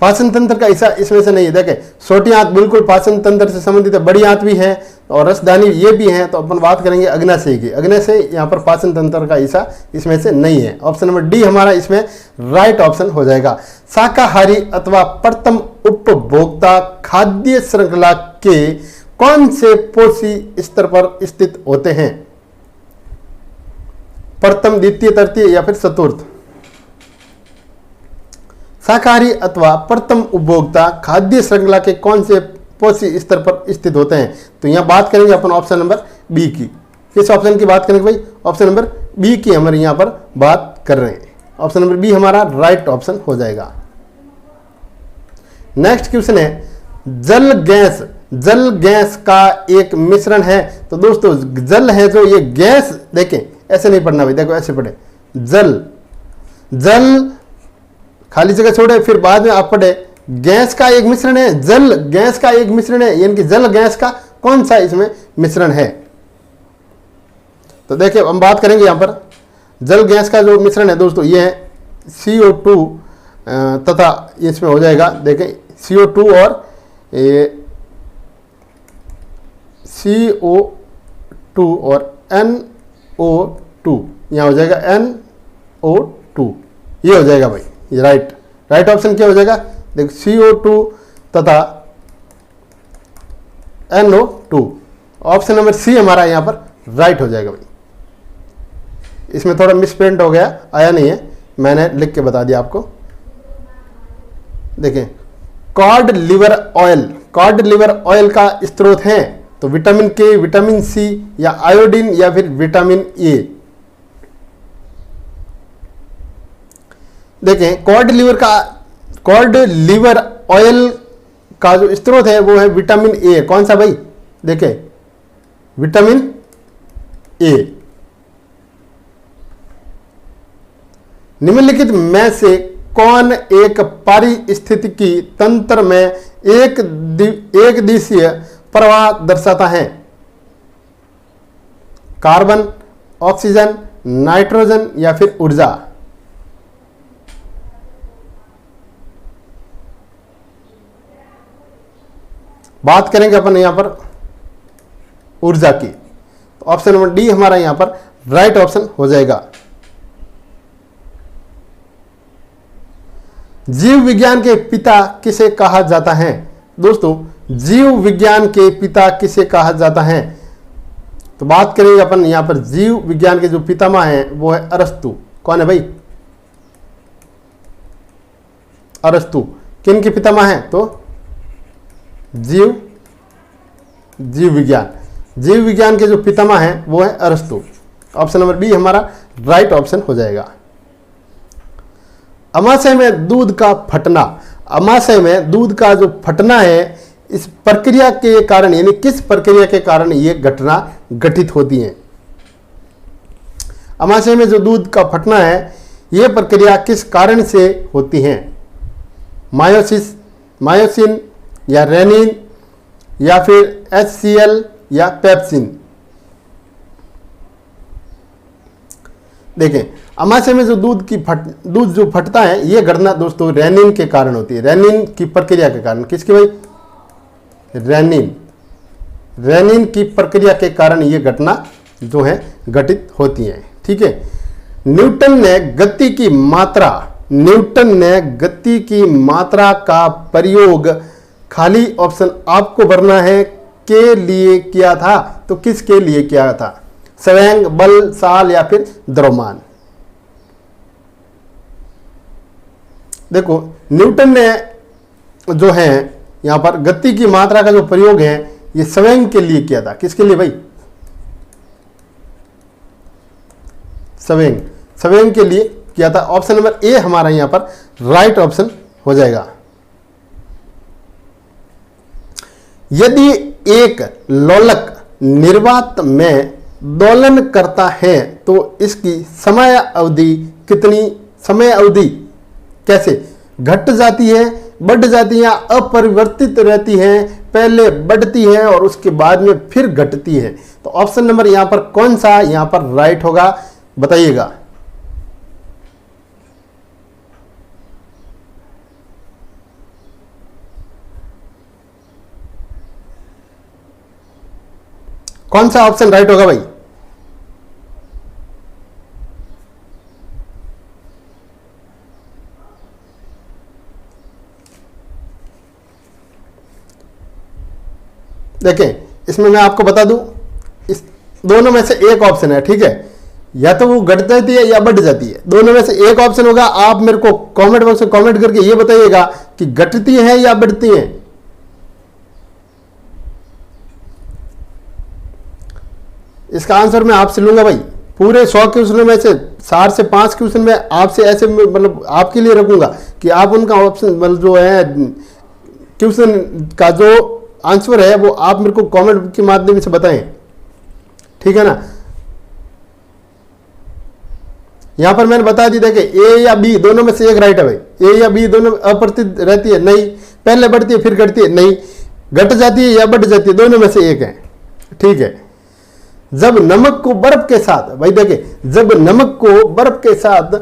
पाचन तंत्र का हिस्सा इसमें से नहीं है। देखें, छोटी आंत बिल्कुल पाचन तंत्र से संबंधित है, बड़ी आंत भी है और रसदानी ये भी है, तो अपन बात करेंगे अग्नाशय की। अग्नाशय यहाँ पर पाचन तंत्र का हिस्सा इसमें से नहीं है। ऑप्शन नंबर डी हमारा इसमें राइट ऑप्शन हो जाएगा। शाकाहारी अथवा प्रथम उपभोक्ता खाद्य श्रृंखला के कौन से पोषी स्तर पर स्थित होते हैं? प्रथम, द्वितीय, तृतीय या फिर चतुर्थ? शाकाहारी अथवा प्रथम उपभोक्ता खाद्य श्रृंखला के कौन से पोषी स्तर पर स्थित होते हैं? तो यहां बात करेंगे अपन ऑप्शन नंबर बी की। किस ऑप्शन की बात करेंगे भाई? ऑप्शन नंबर बी की हमारे यहां पर बात कर रहे हैं। ऑप्शन नंबर बी हमारा राइट ऑप्शन हो जाएगा। नेक्स्ट क्वेश्चन है, जल गैस, जल गैस का एक मिश्रण है। तो दोस्तों जल है जो ये गैस, देखें ऐसे नहीं पढ़ना भाई, देखो ऐसे पढ़े, जल, जल खाली जगह छोड़े, फिर बाद में आप पढ़े गैस का एक मिश्रण है, जल गैस का एक मिश्रण है, यानी कि जल गैस का कौन सा इसमें मिश्रण है? तो देखिए हम बात करेंगे यहां पर जल गैस का जो मिश्रण है दोस्तों, ये है CO2 तथा इसमें हो जाएगा, देखें CO2 और CO2 और NO2, यहाँ हो जाएगा NO2, ये हो जाएगा भाई, ये राइट ऑप्शन क्या हो जाएगा? देखो CO2 तथा NO2, ऑप्शन नंबर सी हमारा यहाँ पर राइट हो जाएगा भाई। इसमें थोड़ा मिसप्रिंट हो गया, आया नहीं है, मैंने लिख के बता दिया आपको। देखें, cod liver oil, cod liver oil का स्रोत है तो विटामिन के, विटामिन सी या आयोडीन या फिर विटामिन ए। देखें, कॉड लिवर ऑयल का जो स्रोत है वो है विटामिन ए। कौन सा भाई? देखें विटामिन ए। निम्नलिखित में से कौन एक पारिस्थितिकी तंत्र में एक दिशीय प्रवाह दर्शाता है? कार्बन, ऑक्सीजन, नाइट्रोजन या फिर ऊर्जा? बात करेंगे अपन यहां पर ऊर्जा की, तो ऑप्शन नंबर डी हमारा यहां पर राइट ऑप्शन हो जाएगा। जीव विज्ञान के पिता किसे कहा जाता है? दोस्तों जीव विज्ञान के पिता किसे कहा जाता है? तो बात करेंगे अपन यहां पर जीव विज्ञान के जो पितामह हैं वो है अरस्तु। कौन है भाई? अरस्तु। किन के पितामह हैं? तो जीव विज्ञान के जो पितामह हैं वो है अरस्तु। ऑप्शन नंबर बी हमारा राइट ऑप्शन हो जाएगा। अमाशय में दूध का फटना, अमाशय में दूध का जो फटना है, इस प्रक्रिया के कारण यानी किस प्रक्रिया के कारण ये घटना घटित होती है? अमाशय में जो दूध का फटना है, ये प्रक्रिया किस कारण से होती है? मायोसिन या रेनिन या फिर HCl या पेप्सिन? देखें, अमाशय में जो दूध जो फटता है, ये घटना दोस्तों रेनिन के कारण होती है। रेनिन की प्रक्रिया के कारण। किसकी भाई? रेनिन की प्रक्रिया के कारण ये घटना जो है घटित होती है। ठीक है। न्यूटन ने गति की मात्रा का प्रयोग खाली ऑप्शन आपको भरना है के लिए किया था, तो किसके लिए किया था? संवेग, बल, साल या फिर द्रव्यमान? देखो, न्यूटन ने जो है यहां पर गति की मात्रा का जो प्रयोग है ये संवेग के लिए किया था। किसके लिए भाई? संवेग के लिए किया था। ऑप्शन नंबर ए हमारा यहां पर राइट ऑप्शन हो जाएगा। यदि एक लोलक निर्वात में दोलन करता है तो इसकी समय अवधि कितनी, समय अवधि कैसे, घट जाती है, बढ़ जाती है, अपरिवर्तित रहती है, पहले बढ़ती है और उसके बाद में फिर घटती है। तो ऑप्शन नंबर यहां पर कौन सा यहां पर राइट होगा, बताइएगा। कौन सा ऑप्शन राइट होगा भाई? देखें, इसमें मैं आपको बता दूं, इस दोनों में से एक ऑप्शन है, ठीक है, या तो वो घट जाती है या बढ़ जाती है, दोनों में से एक ऑप्शन होगा। आप मेरे को कमेंट बॉक्स में कमेंट करके ये बताइएगा कि घटती है या बढ़ती है। इसका आंसर मैं आपसे लूंगा भाई। पूरे 100 क्वेश्चनों में से 4 से 5 क्वेश्चन में आपसे ऐसे मतलब आपके लिए रखूंगा कि आप उनका ऑप्शन मतलब जो है क्वेश्चन का जो आंसर है वो आप मेरे को कमेंट के माध्यम से बताएं, ठीक है ना। यहां पर मैंने बता दी, देखे ए या बी दोनों में से एक राइट है भाई। ए या बी दोनों अपरिवर्तित रहती है, नहीं, पहले बढ़ती है फिर घटती है, नहीं, घट जाती है या बढ़ जाती है, दोनों में से एक है, ठीक है। जब नमक को बर्फ के साथ, भाई देखे, जब नमक को बर्फ के साथ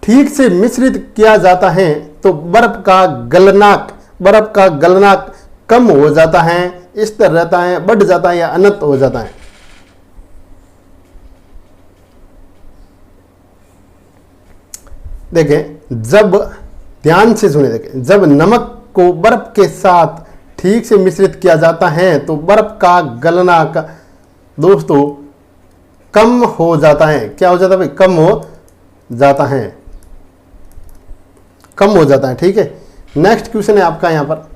ठीक से मिश्रित किया जाता है तो बर्फ का गलनांक कम हो जाता है, स्थिर रहता है, बढ़ जाता है या अनंत हो जाता है। देखें, जब ध्यान से सुने, देखें, जब नमक को बर्फ के साथ ठीक से मिश्रित किया जाता है तो बर्फ का गलनांक दोस्तों कम हो जाता है। क्या हो जाता है भाई? कम हो जाता है, कम हो जाता है, ठीक है। नेक्स्ट क्वेश्चन है आपका यहां पर,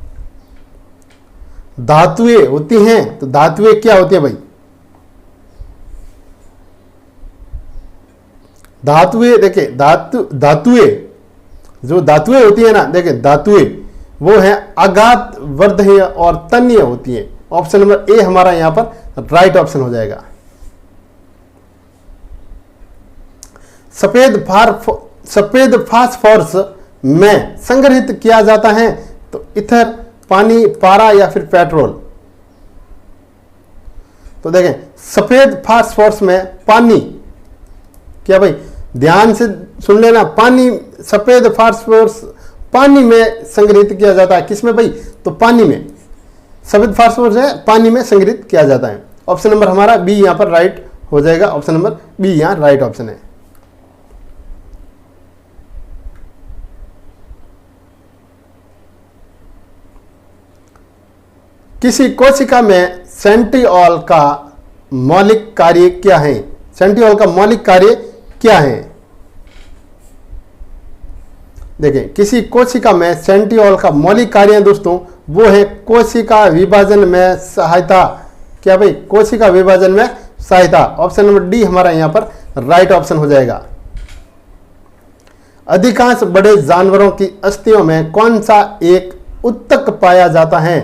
धातुएं होती हैं तो धातुएं क्या होती है भाई? धातुएं, देखिए धातुएं जो धातुएं होती है ना, देखिए धातुएं वो है आघात वर्धनीय और तन्य होती है। ऑप्शन नंबर ए हमारा यहां पर राइट ऑप्शन हो जाएगा। सफेद फास्फोरस में संग्रहित किया जाता है तो ईथर, पानी, पारा या फिर पेट्रोल। तो देखें, सफेद फास्फोरस में पानी, क्या भाई ध्यान से सुन लेना, पानी, सफेद फास्फोरस पानी में संग्रहित किया जाता है। किसमें भाई? तो पानी में सफेद फास्फोरस है, पानी में संग्रहित किया जाता है। ऑप्शन नंबर हमारा बी यहां पर राइट हो जाएगा। ऑप्शन नंबर बी यहां राइट ऑप्शन है। किसी कोशिका में सेंट्रिओल का मौलिक कार्य क्या है? सेंट्रिओल का मौलिक कार्य क्या है? देखें, किसी कोशिका में सेंट्रिओल का मौलिक कार्य है दोस्तों, वो है कोशिका विभाजन में सहायता। क्या भाई? कोशिका विभाजन में सहायता। ऑप्शन नंबर डी हमारा यहां पर राइट ऑप्शन हो जाएगा। अधिकांश बड़े जानवरों की अस्थियों में कौन सा एक उत्तक पाया जाता है?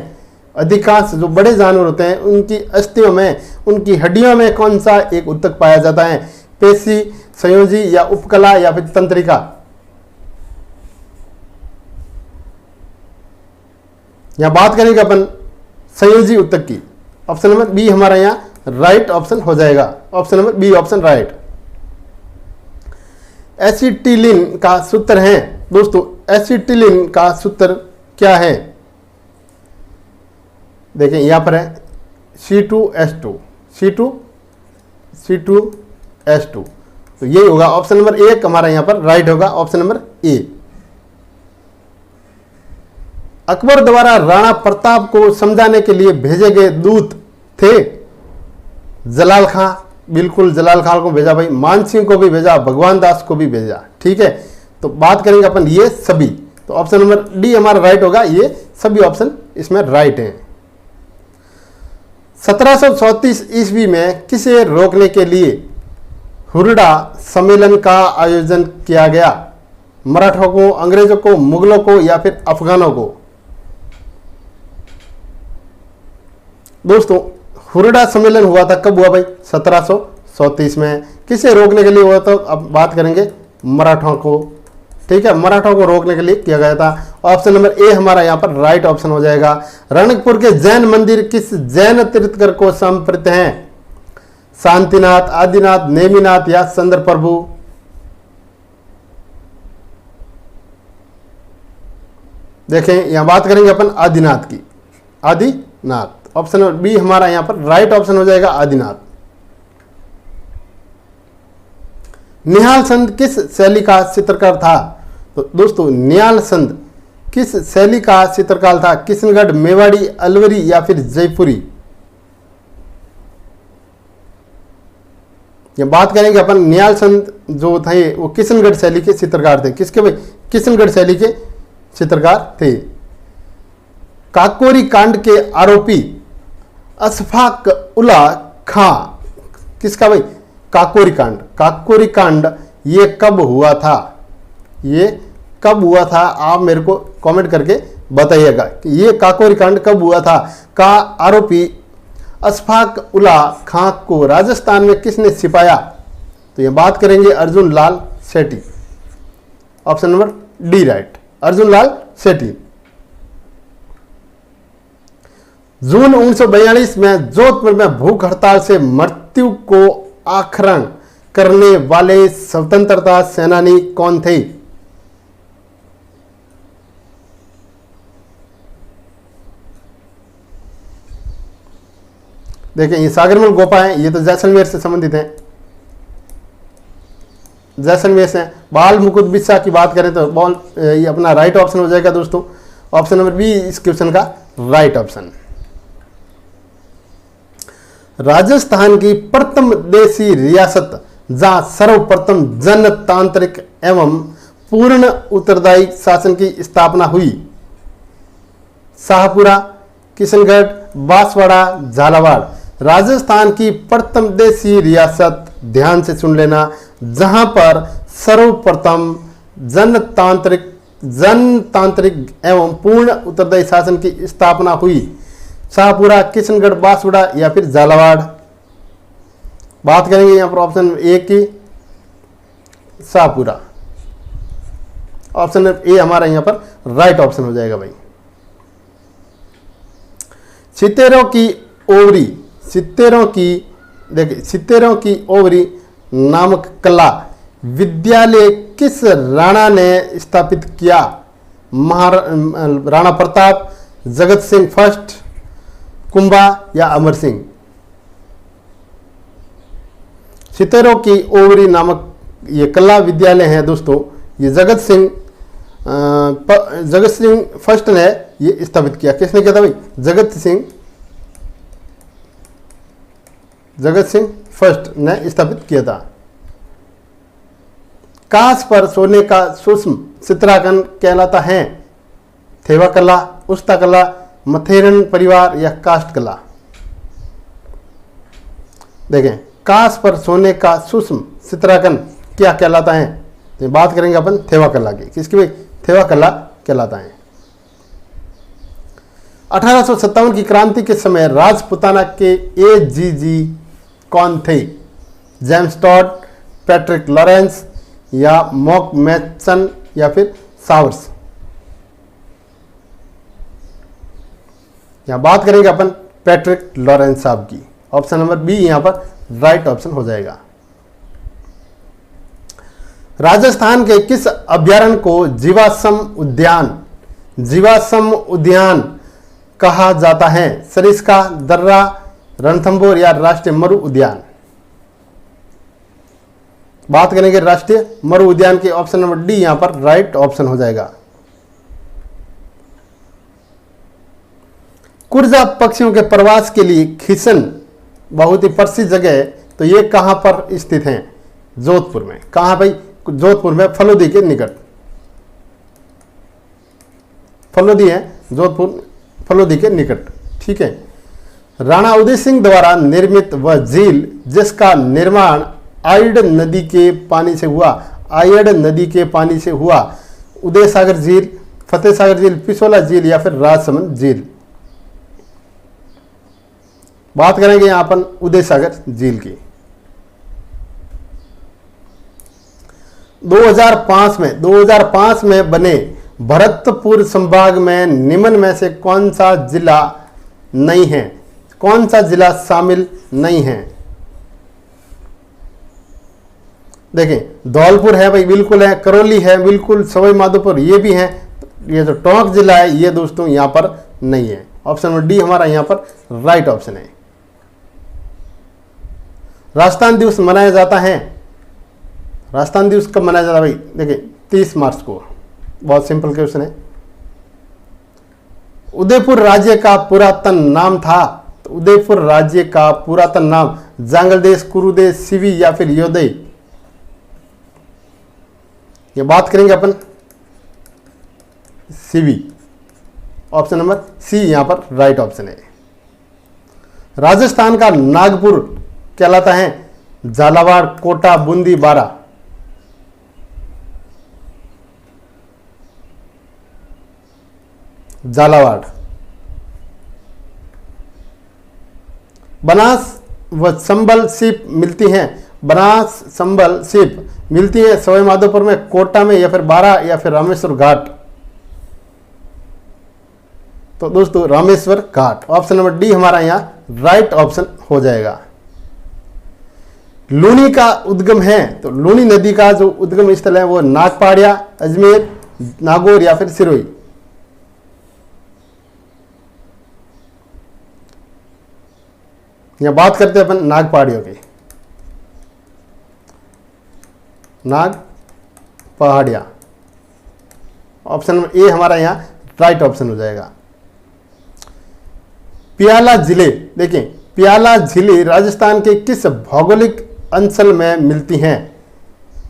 अधिकांश जो बड़े जानवर होते हैं उनकी अस्थियों में, उनकी हड्डियों में कौन सा एक उत्तक पाया जाता है? पेशी, संयोजी या उपकला या फिर तंत्रिका? यहां बात करेंगे अपन संयोजी उत्तक की। ऑप्शन नंबर बी हमारा यहां राइट ऑप्शन हो जाएगा। Option number B option right. Acetylene का सूत्र है दोस्तों, एसिटिलीन का सूत्र क्या है? देखें यहां पर है C2H2, C2H2। तो ये होगा ऑप्शन नंबर एक हमारा यहां पर राइट होगा। ऑप्शन नंबर ए। अकबर द्वारा राणा प्रताप को समझाने के लिए भेजे गए दूत थे? जलाल खां, बिल्कुल जलाल खान को भेजा भाई, मान सिंह को भी भेजा, भगवान दास को भी भेजा, ठीक है। तो बात करेंगे अपन ये सभी, तो ऑप्शन नंबर डी हमारा राइट होगा। ये सभी ऑप्शन इसमें राइट हैं। 1734 ईस्वी में किसे रोकने के लिए हुरडा सम्मेलन का आयोजन किया गया? मराठों को, अंग्रेजों को, मुगलों को या फिर अफगानों को? दोस्तों, हुरडा सम्मेलन हुआ था, कब हुआ भाई? 1734 में। किसे रोकने के लिए हुआ? तो अब बात करेंगे मराठों को, ठीक है, मराठों को रोकने के लिए किया गया था। ऑप्शन नंबर ए हमारा यहाँ पर राइट ऑप्शन हो जाएगा। रणकपुर के जैन मंदिर किस जैन तीर्थकर को समर्पित हैं? शांतिनाथ, आदिनाथ, नेमिनाथ या चंद्र प्रभु? देखें, यहां बात करेंगे अपन आदिनाथ की, आदिनाथ। ऑप्शन नंबर बी हमारा यहां पर राइट ऑप्शन हो जाएगा, आदिनाथ। निहाल चंद किस शैली का चित्रकार था? तो दोस्तों, निहाल चंद किस शैली का चित्रकार था? किशनगढ़, मेवाड़ी, अलवरी या फिर जयपुरी? ये बात करेंगे अपन, निहाल चंद जो थे वो किशनगढ़ शैली के चित्रकार थे। किसके भाई? किशनगढ़ शैली के चित्रकार थे। काकोरी कांड के आरोपी अशफाक उल्ला खां किसका भाई? काकोरी कांड। काकोरी कांड ये कब हुआ था? ये कब हुआ था? आप मेरे को कमेंट करके बताइएगा कि ये काकोरी कांड कब हुआ था। का आरोपी अशफाक उल्ला खां को राजस्थान में किसने छिपाया? तो ये बात करेंगे Arjun Lal Sethi. Option number D right, Arjun Lal Sethi. जून 1942 में जोधपुर में भूख हड़ताल से मृत्यु को आखरण करने वाले स्वतंत्रता सेनानी कौन थे? देखिए, ये सागरमल गोपा है, ये तो जैसलमेर से संबंधित हैं, जैसलमेर से। बाल मुकुंद बिस्सा की बात करें तो ये अपना राइट ऑप्शन हो जाएगा दोस्तों। ऑप्शन नंबर बी इस क्वेश्चन का राइट ऑप्शन। राजस्थान की प्रथम देशी रियासत जहां सर्वप्रथम जनतांत्रिक एवं पूर्ण उत्तरदायी शासन की स्थापना हुई? शाहपुरा, किशनगढ़, बांसवाड़ा, झालावाड़? राजस्थान की प्रथम देशी रियासत, ध्यान से सुन लेना, जहां पर सर्वप्रथम जनतांत्रिक एवं पूर्ण उत्तरदायी शासन की स्थापना हुई? शाहपुरा, किशनगढ़, बांसवाड़ा या फिर झालावाड़? बात करेंगे यहां पर ऑप्शन ए की, शाहपुरा। ऑप्शन ए हमारा यहां पर राइट ऑप्शन हो जाएगा भाई। सितेरों की ओवरी, सितेरों की ओवरी नामक कला विद्यालय किस राणा ने स्थापित किया? राणा प्रताप, जगत सिंह फर्स्ट, कुंभा या अमर सिंह? सितेरों की ओवरी नामक ये कला विद्यालय है दोस्तों, ये जगत सिंह फर्स्ट ने ये स्थापित किया। किसने किया था भाई? जगत सिंह फर्स्ट ने स्थापित किया था। कांस पर सोने का सूक्ष्म चित्रांकन कहलाता है? थेवा कला, उस्ता कला, मथेरन परिवार या कास्ट कला? देखें, कांस पर सोने का सूक्ष्म चित्रांकन क्या कहलाता है? तो बात करेंगे अपन थेवा कला की। किसकी भाई? थेवा कला कहलाता है। 1857 की क्रांति के समय राजपुताना के एजीजी कौन थे? जेम्स टॉड, पैट्रिक लॉरेंस या मॉक मैथसन या फिर सावर्स? यहां बात करेंगे अपन पैट्रिक लॉरेंस साहब की। ऑप्शन नंबर बी यहां पर राइट ऑप्शन हो जाएगा। राजस्थान के किस अभयारण्य को जीवाश्म उद्यान कहा जाता है? सरिस्का, दर्रा, रणथंभौर या राष्ट्रीय मरु उद्यान? बात करेंगे राष्ट्रीय मरु उद्यान के। ऑप्शन नंबर डी यहां पर राइट ऑप्शन हो जाएगा। कुर्जा पक्षियों के प्रवास के लिए खिसन बहुत ही प्रसिद्ध जगह है, तो ये कहां पर स्थित है? जोधपुर में। कहां भाई? जोधपुर में, फलोदी के निकट। फलोदी है जोधपुर, फलोदी के निकट, ठीक है। राणा उदय सिंह द्वारा निर्मित वह झील जिसका निर्माण आयड नदी के पानी से हुआ, उदय सागर झील, फतेह सागर झील, पिछोला झील या फिर राजसमंद झील? बात करेंगे यहाँ अपन उदय सागर झील की। 2005 में बने भरतपुर संभाग में निम्न में से कौन सा जिला नहीं है, कौन सा जिला शामिल नहीं है? देखें, धौलपुर है भाई, बिल्कुल है। करौली है बिल्कुल, सवाई माधोपुर ये भी है। ये जो टोंक जिला है ये दोस्तों यहां पर नहीं है। ऑप्शन नंबर डी हमारा यहां पर राइट ऑप्शन है। राजस्थान दिवस मनाया जाता है, राजस्थान दिवस कब मनाया जाता है भाई? देखिए 30 मार्च को। बहुत सिंपल क्वेश्चन है। उदयपुर राज्य का पुरातन नाम था, तो उदयपुर राज्य का पुरातन नाम जांगलदेश, कुरुदेश, सिवी या फिर योदय? ये बात करेंगे अपन सिवी। ऑप्शन नंबर सी यहां पर राइट ऑप्शन है। राजस्थान का नागपुर कहलाता है झालावाड़, कोटा, बूंदी, बारा? झालावाड़। बनास व संबल सीप मिलती हैं, बनास संबल सीप मिलती है सवाई माधोपुर में, कोटा में या फिर बारा या फिर रामेश्वर घाट? तो दोस्तों रामेश्वर घाट। ऑप्शन नंबर डी हमारा यहां राइट ऑप्शन हो जाएगा। लूनी का उद्गम है, तो लूनी नदी का जो उद्गम स्थल है वो नागपाड़िया, अजमेर, नागौर या फिर सिरोही? यहां बात करते हैं अपन नाग पहाड़ियों की। नाग पहाड़िया। ऑप्शन नंबर ए हमारा यहां राइट ऑप्शन हो जाएगा। पियाला जिले, देखिए पियाला झीलें राजस्थान के किस भौगोलिक अंचल में मिलती हैं?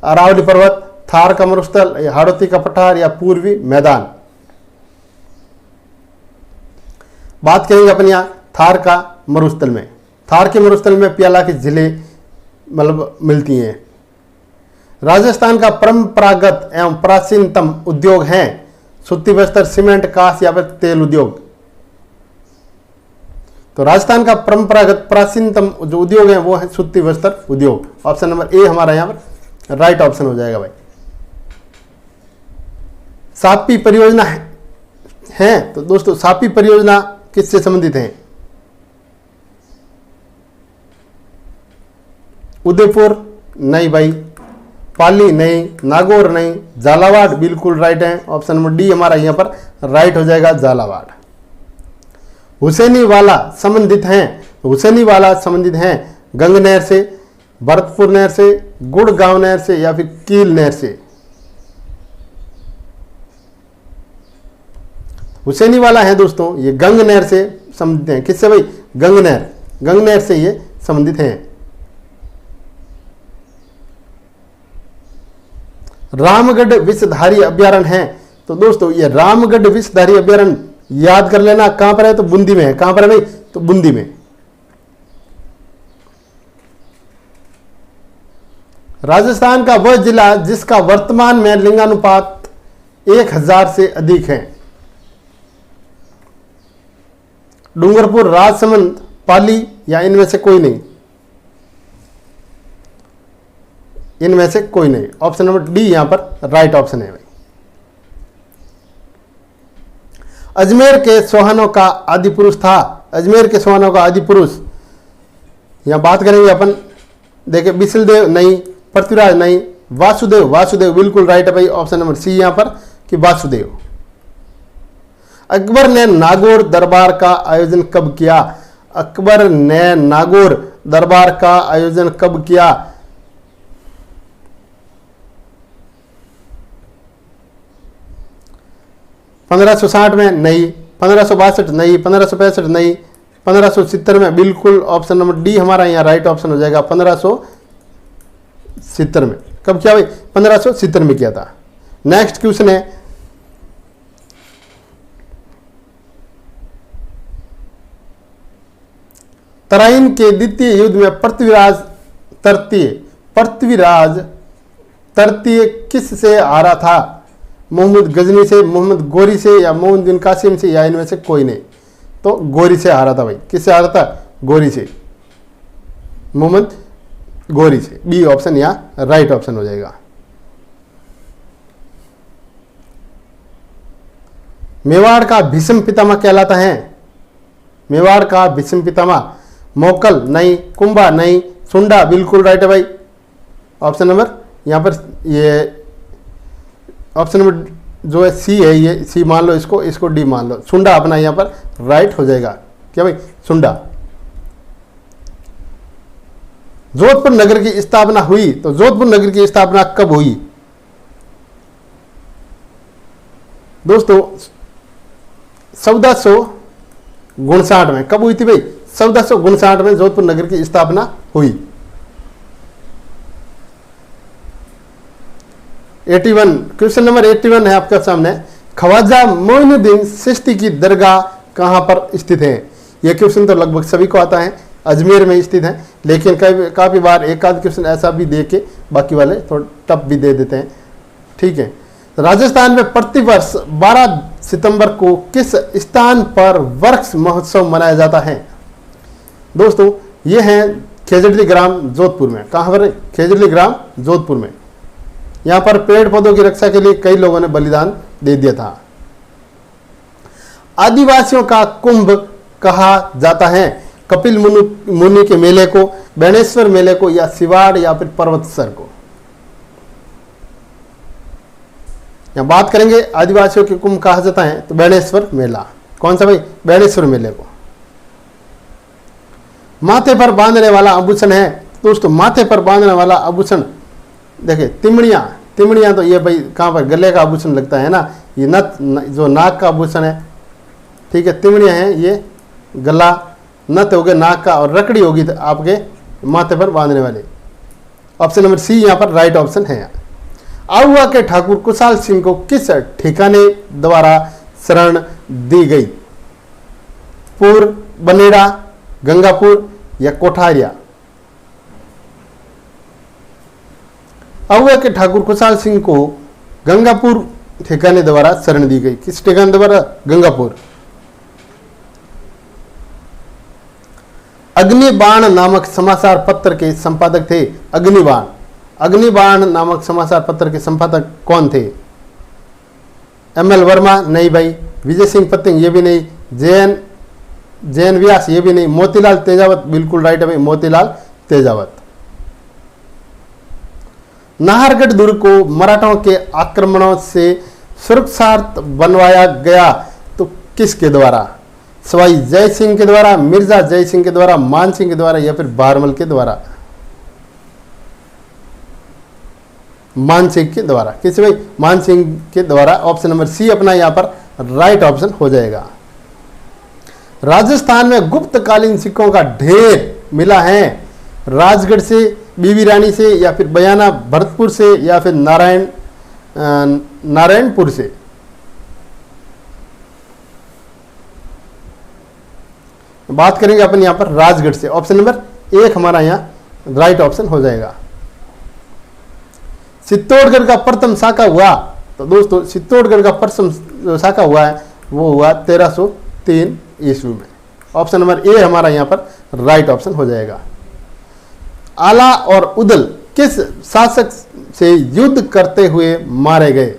अरावली पर्वत, थार का मरुस्थल, हाड़ौती का पठार या पूर्वी मैदान? बात करेंगे अपन यहां थार का मरुस्थल में। थार के मरुस्थल में पियाला की झीलें मतलब मिलती हैं। राजस्थान का परंपरागत एवं प्राचीनतम उद्योग है सूती वस्त्र, सीमेंट, कांस या फिर तेल उद्योग? तो राजस्थान का परंपरागत प्राचीनतम जो उद्योग है वो है सूती वस्त्र उद्योग। ऑप्शन नंबर ए हमारा यहां पर राइट ऑप्शन हो जाएगा भाई। सापी परियोजना है, तो दोस्तों सापी परियोजना किससे संबंधित है? उदयपुर नहीं भाई, पाली नहीं, नागौर नहीं, झालावाड़ बिल्कुल राइट है। ऑप्शन नंबर डी हमारा यहां पर राइट हो जाएगा, झालावाड़। हुसैनी वाला संबंधित हैं, हुसैनी वाला संबंधित हैं गंग नहर से, भरतपुर नहर से, गुड़गांव नहर से या फिर कील नहर से? हुसैनी वाला है दोस्तों ये गंग नहर से संबंधित हैं। किससे भाई? गंग नहर, गंग नहर से ये संबंधित हैं। रामगढ़ विषधारी अभ्यारण्य है, तो दोस्तों ये रामगढ़ विषधारी अभ्यारण्य याद कर लेना कहां पर है, तो बूंदी में है। कहां पर है भाई? तो बूंदी में। राजस्थान का वह जिला जिसका वर्तमान में लिंगानुपात 1000 से अधिक है? डूंगरपुर, राजसमंद, पाली या इनमें से कोई नहीं? इनमें से कोई नहीं। ऑप्शन नंबर डी यहां पर राइट ऑप्शन है भाई। अजमेर के सोहानों का आदि पुरुष था, अजमेर के सोहानों का आदि पुरुष यहां बात करेंगे अपन। देखिए बिसलदेव नहीं, पृथ्वीराज नहीं, वासुदेव, वासुदेव बिल्कुल राइट है भाई। ऑप्शन नंबर सी यहां पर कि वासुदेव। अकबर ने नागौर दरबार का आयोजन कब किया? अकबर ने नागौर दरबार का आयोजन कब किया? (1560 में नहीं, 1562 नहीं, 1565 नहीं, 1570 में बिल्कुल। ऑप्शन नंबर डी हमारा यहाँ राइट ऑप्शन हो जाएगा, 1570 में। कब किया भाई? 1570 में किया था। नेक्स्ट क्वेश्चन है तराइन के द्वितीय युद्ध में पृथ्वीराज तृतीय किस से हारा था? मोहम्मद गजनी से, मोहम्मद गोरी से या मोहम्मद बिन कासिम से या इनमें से कोई नहीं? तो गोरी से हारा था भाई। किससे हारा था? गोरी से, मोहम्मद गोरी से। बी ऑप्शन यहाँ राइट ऑप्शन हो जाएगा। मेवाड़ का भीष्म पितामह कहलाता है। मेवाड़ का भीष्म पितामह मोकल नहीं, कुंभा नहीं, सुंडा बिल्कुल राइट है भाई। ऑप्शन नंबर यहाँ पर ये ऑप्शन नंबर जो है सी है, ये सी मान लो, इसको डी मान लो। सुंडा अपना यहाँ पर राइट हो जाएगा। क्या भाई? सुंडा। जोधपुर नगर की स्थापना हुई, तो जोधपुर नगर की स्थापना कब हुई दोस्तों? 1459 में। कब हुई थी भाई? 1459 में जोधपुर नगर की स्थापना हुई। 81 क्वेश्चन नंबर 81 है आपके सामने। ख्वाजा मोइनुद्दीन चिश्ती की दरगाह कहां पर स्थित है? यह क्वेश्चन तो लगभग सभी को आता है, अजमेर में स्थित है, लेकिन काफी बार एक आध क्वेश्चन ऐसा भी दे के बाकी वाले थोड़ा टफ भी दे देते हैं। ठीक है। राजस्थान में प्रतिवर्ष 12 सितंबर को किस स्थान पर वृक्ष महोत्सव मनाया जाता है? दोस्तों ये है खेजड़ली ग्राम जोधपुर में। कहां पर? खेजड़ली ग्राम जोधपुर में। यहां पर पेड़ पौधों की रक्षा के लिए कई लोगों ने बलिदान दे दिया था। आदिवासियों का कुंभ कहा जाता है? कपिल मुनि के मेले को, बेणेश्वर मेले को, या सिवाड़ या फिर पर्वतसर को? यहां बात करेंगे आदिवासियों के कुंभ कहा जाता है तो बेणेश्वर मेला। कौन सा भाई? बेणेश्वर मेले को। माथे पर बांधने वाला आभूषण है दोस्तों, माथे पर बांधने वाला आभूषण देखिए तिमड़ियाँ तो ये भाई कहाँ पर? गले का आभूषण लगता है ना, ये नथ जो नाक का आभूषण है। ठीक है, तिमड़ियाँ हैं ये गला, नथ हो गए नाक का, और रकड़ी होगी तो आपके माथे पर बांधने वाले। ऑप्शन नंबर सी यहाँ पर राइट ऑप्शन है। आहुआ के ठाकुर कुशाल सिंह को किस ठिकाने द्वारा शरण दी गई? पूर्व, बनेड़ा, गंगापुर या कोठारिया? आहुआ के ठाकुर कुशाल सिंह को गंगापुर ठिकाने द्वारा शरण दी गई। किस ठिकाने द्वारा? गंगापुर। अग्निबाण नामक समाचार पत्र के संपादक थे? अग्निबाण नामक समाचार पत्र के संपादक कौन थे? एम.एल. वर्मा? नहीं भाई। विजय सिंह पत्तिंग? ये भी नहीं। जैन व्यास? ये भी नहीं। मोतीलाल तेजावत? बिल्कुल राइट है भाई, मोतीलाल तेजावत। नाहरगढ़ दुर्ग को मराठों के आक्रमणों से सुरक्षार्थ बनवाया गया तो किसके द्वारा? सवाई जय सिंह के द्वारा, मिर्जा जय सिंह के द्वारा, मान सिंह के द्वारा, या फिर बारमल के द्वारा? मान सिंह के द्वारा। किस भाई? मान सिंह के द्वारा। ऑप्शन नंबर सी अपना यहां पर राइट ऑप्शन हो जाएगा। राजस्थान में गुप्तकालीन सिक्कों का ढेर मिला है। राजगढ़ से, बीबी रानी से, या फिर बयाना भरतपुर से, या फिर नारायणपुर से? बात करेंगे अपन यहां पर राजगढ़ से। ऑप्शन नंबर एक हमारा यहां राइट ऑप्शन हो जाएगा। चित्तौड़गढ़ का प्रथम शाखा हुआ तो दोस्तों चित्तौड़गढ़ का प्रथम जो शाखा हुआ है वो हुआ 1303 ईस्वी में। ऑप्शन नंबर ए हमारा यहां पर राइट ऑप्शन हो जाएगा। आला और उदल किस शासक से युद्ध करते हुए मारे गए?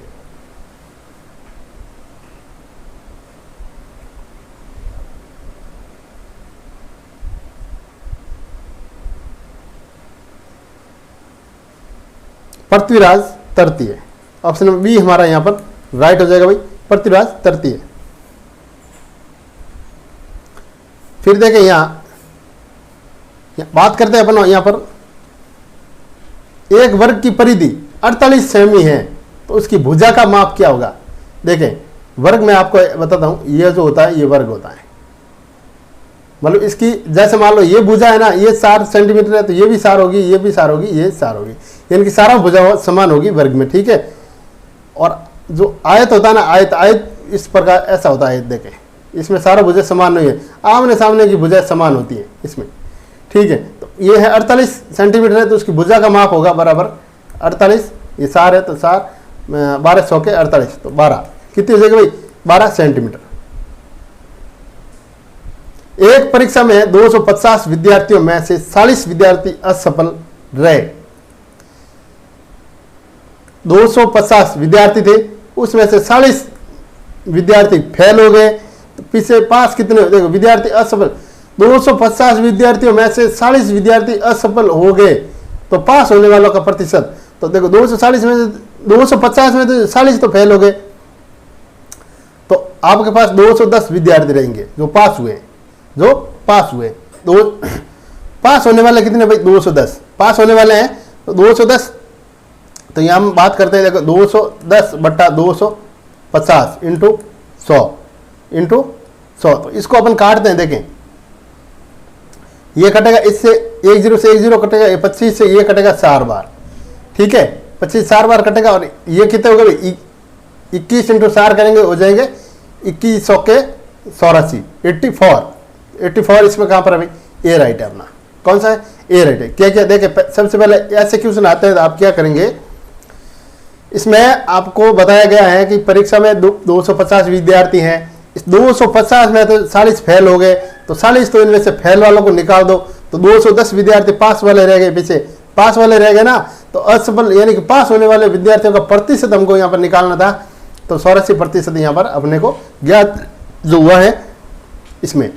पृथ्वीराज तृतीय। ऑप्शन नंबर बी हमारा यहां पर राइट हो जाएगा भाई, पृथ्वीराज तृतीय। फिर देखें यहां बात करते हैं अपन यहां पर एक वर्ग की परिधि 48 सेमी है तो उसकी भुजा का माप क्या होगा? देखें वर्ग में आपको बताता हूं, ये जो होता है ये वर्ग होता है। मतलब इसकी जैसे मान लो ये भुजा है ना, ये 4 सेंटीमीटर है तो ये भी 4 होगी, ये भी 4 होगी, ये 4 होगी, यानी कि सारा भुजा समान होगी वर्ग में। ठीक है। और जो आयत होता है ना, आयत इस प्रकार ऐसा होता है आयत। देखें इसमें सारा भुजा समान नहीं है, आमने सामने की भुजा समान होती है इसमें। ठीक है। तो ये है 48 सेंटीमीटर है तो उसकी भुजा का माप होगा बराबर 48, ये 4 है तो 4 12 100 के 48 तो 12 कितनी हो जाएगी भाई? 12 सेंटीमीटर। एक परीक्षा में 250 विद्यार्थियों में से 40 विद्यार्थी असफल रहे। 250 विद्यार्थी थे, उसमें से 40 विद्यार्थी फेल हो गए। तो पीछे पास कितने, देखो विद्यार्थी असफल, 250 विद्यार्थियों में से 40 विद्यार्थी असफल हो गए, तो पास होने वालों का प्रतिशत, तो देखो 240 में 250 में तो 40 तो फेल हो गए, तो आपके पास 210 विद्यार्थी रहेंगे जो पास हुए। दो पास होने वाले कितने भाई, 210 पास होने वाले हैं, तो 210, तो यहां हम बात करते हैं, देखो 210 बट्टा 250 इंटू 100 तो इसको अपन काटते हैं। देखें ये कटेगा, इससे 10 से 10 कटेगा, ये 25 से ये कटेगा 4 बार, ठीक है, 25 4 बार कटेगा, और ये कितने हो गए, 21 इंटू 4 करेंगे, हो जाएंगे 2100 के 84, 84 इसमें कहां पर है भाई, ए राइट है अपना, कौन सा है, ए राइट है। क्या क्या देखे, सबसे पहले ऐसे क्वेश्चन आते हैं तो आप क्या करेंगे, इसमें आपको बताया गया है कि परीक्षा में 250 विद्यार्थी हैं, इस 250 में तो 40 फेल हो गए, तो 40 तो इनमें से फेल वालों को निकाल दो, तो 210 विद्यार्थी पास वाले रह गए, पीछे पास वाले रह गए ना, तो असफल यानी कि पास होने वाले विद्यार्थियों का प्रतिशत हमको यहाँ पर निकालना था, तो 84% यहाँ पर अपने को ज्ञात जो हुआ है। इसमें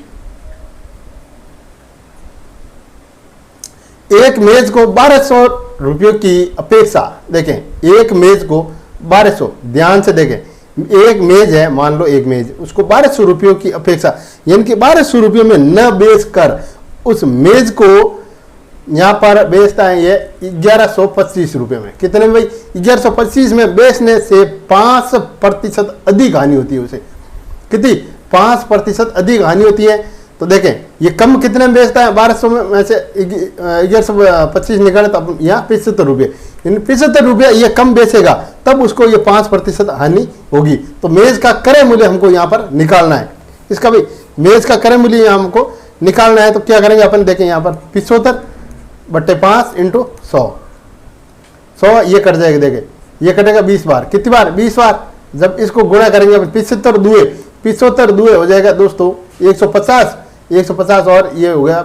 एक मेज को 1200 रुपयों की अपेक्षा, देखें एक मेज को 1200, ध्यान से देखें, एक मेज है, मान लो एक मेज, उसको 1200 रुपयों की अपेक्षा, यानी कि 1200 रुपयों में न बेच कर उस मेज को यहां पर बेचता है ये 1125 रुपये में। कितने में भाई, 1125 में बेचने से 5% अधिक हानि होती है उसे, कितनी, 5% अधिक हानि होती है। तो देखें ये कम कितने में बेचता है, 1200 में से 1125 निकाले तो अब यहाँ 75 रुपये, 75 रुपये ये कम बेचेगा, तब उसको ये 5% हानि होगी। तो मेज का क्रय मूल्य हमको यहाँ पर निकालना है, इसका भी मेज का क्रय मूल्य यहाँ हमको निकालना है। तो क्या करेंगे अपन, देखें यहाँ पर 75 बट्टे 5 इंटू 100 ये कट जाएगा, देखें ये कटेगा 20 बार, कितनी बार, 20 बार। जब इसको गुणा करेंगे 75 दुए हो जाएगा दोस्तों 150 और ये हो गया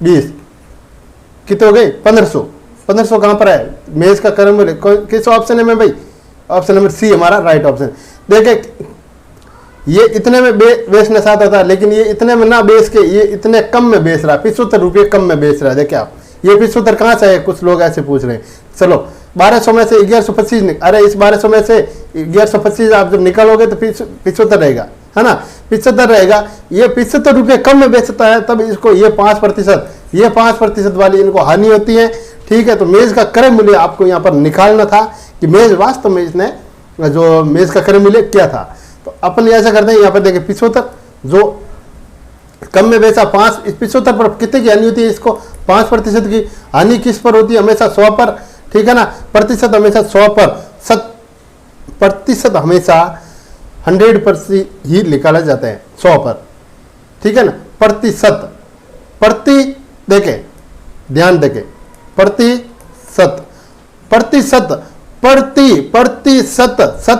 20, कितने हो गए, 1500 कहां पर है, मेज का क्रय मूल्य किस ऑप्शन है में भाई, ऑप्शन नंबर सी हमारा राइट ऑप्शन। देखें ये इतने में बेचना चाहता था, लेकिन ये इतने में ना बेच के ये इतने कम में बेच रहा है, 75 रुपये कम में बेच रहा है। देखिए आप ये 75 कहाँ से है, कुछ लोग ऐसे पूछ रहे हैं। चलो 1200 में से 1125, अरे इस 1200 में से 1125 आप जब निकालोगे तो 75 रहेगा, है ना, 75 रहेगा। ये 75 रुपये कम में बेचता है, तब इसको ये 5% वाली इनको हानि होती है, ठीक है। तो मेज का क्रय मूल्य आपको यहाँ पर निकालना था कि मेज वास्तव में इसने जो मेज का क्रय मूल्य क्या था। तो अपन ऐसा करते हैं, यहाँ पर देखिए 75 जो कम में बेचा 5, इस 75 पर कितने की हानि होती है, इसको 5% की हानि किस पर होती है, हमेशा 100 पर, ठीक है ना, प्रतिशत हमेशा 100 पर, प्रतिशत हमेशा 100% ही निकाला जाता है 100 पर, ठीक है ना। प्रतिशत, देखें ध्यान देखें, प्रतिशत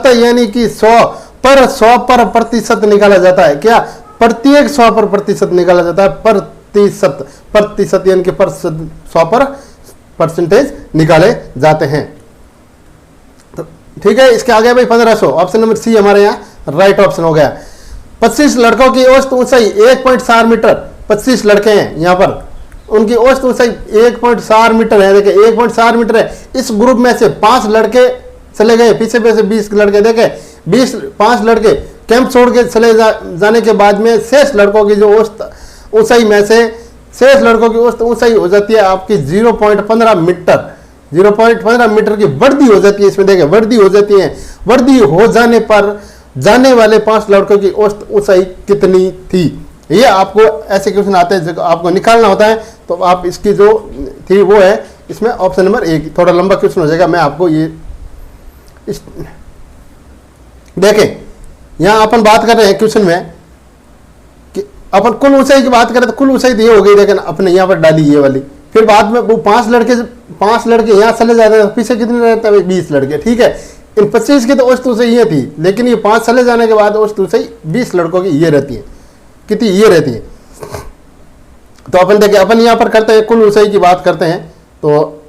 यानी कि 100 पर प्रतिशत निकाला जाता है, क्या, प्रत्येक 100 पर प्रतिशत निकाला जाता है, प्रतिशत यानी कि 100 पर परसेंटेज निकाले जाते हैं। तो ठीक है, इसके आगे भाई 1500, ऑप्शन नंबर सी हमारे यहाँ राइट ऑप्शन हो गया। 25 लड़कों की औसत ऊंचाई 1.4 मीटर, 25 लड़के हैं यहाँ पर, उनकी औसत ऊंचाई 1.4 मीटर है। देखिए 1.4 मीटर है, इस ग्रुप में से 5 लड़के चले गए, पीछे 20 लड़के, देखे 5 लड़के कैंप छोड़ के चले जाने के बाद में शेष लड़कों की जो औसत ऊंचाई में से शेष लड़कों की औसत ऊंचाई हो जाती है आपकी 0.15 मीटर, 0.15 मीटर की वृद्धि हो जाती है। इसमें देखें वृद्धि हो जाती है, वृद्धि हो जाने पर जाने वाले 5 लड़कों की औसत ऊंचाई कितनी थी, ये आपको ऐसे क्वेश्चन आते हैं जो आपको निकालना होता है। तो आप इसकी जो थी वो है इसमें ऑप्शन नंबर 1, थोड़ा लंबा क्वेश्चन हो जाएगा, मैं आपको ये देखें यहां अपन बात कर रहे हैं क्वेश्चन में कि अपन कुल ऊंचाई की बात करें तो कुल ऊंचाई तो ये हो गई, लेकिन अपने यहाँ पर डाली ये वाली, फिर बाद में वो 5 लड़के यहाँ चले जाते हैं, पीछे कितने रहते हैं 20 लड़के, ठीक है। इन 25 की तो औसत ऊंचाई ये थी, लेकिन ये 5 चले जाने के बाद औसत ऊंचाई 20 लड़कों की ये रहती है, कितनी ये रहती है। तो अपन देखिए, अपन यहाँ पर करते हैं कुल ऊंचाई की बात करते हैं। तो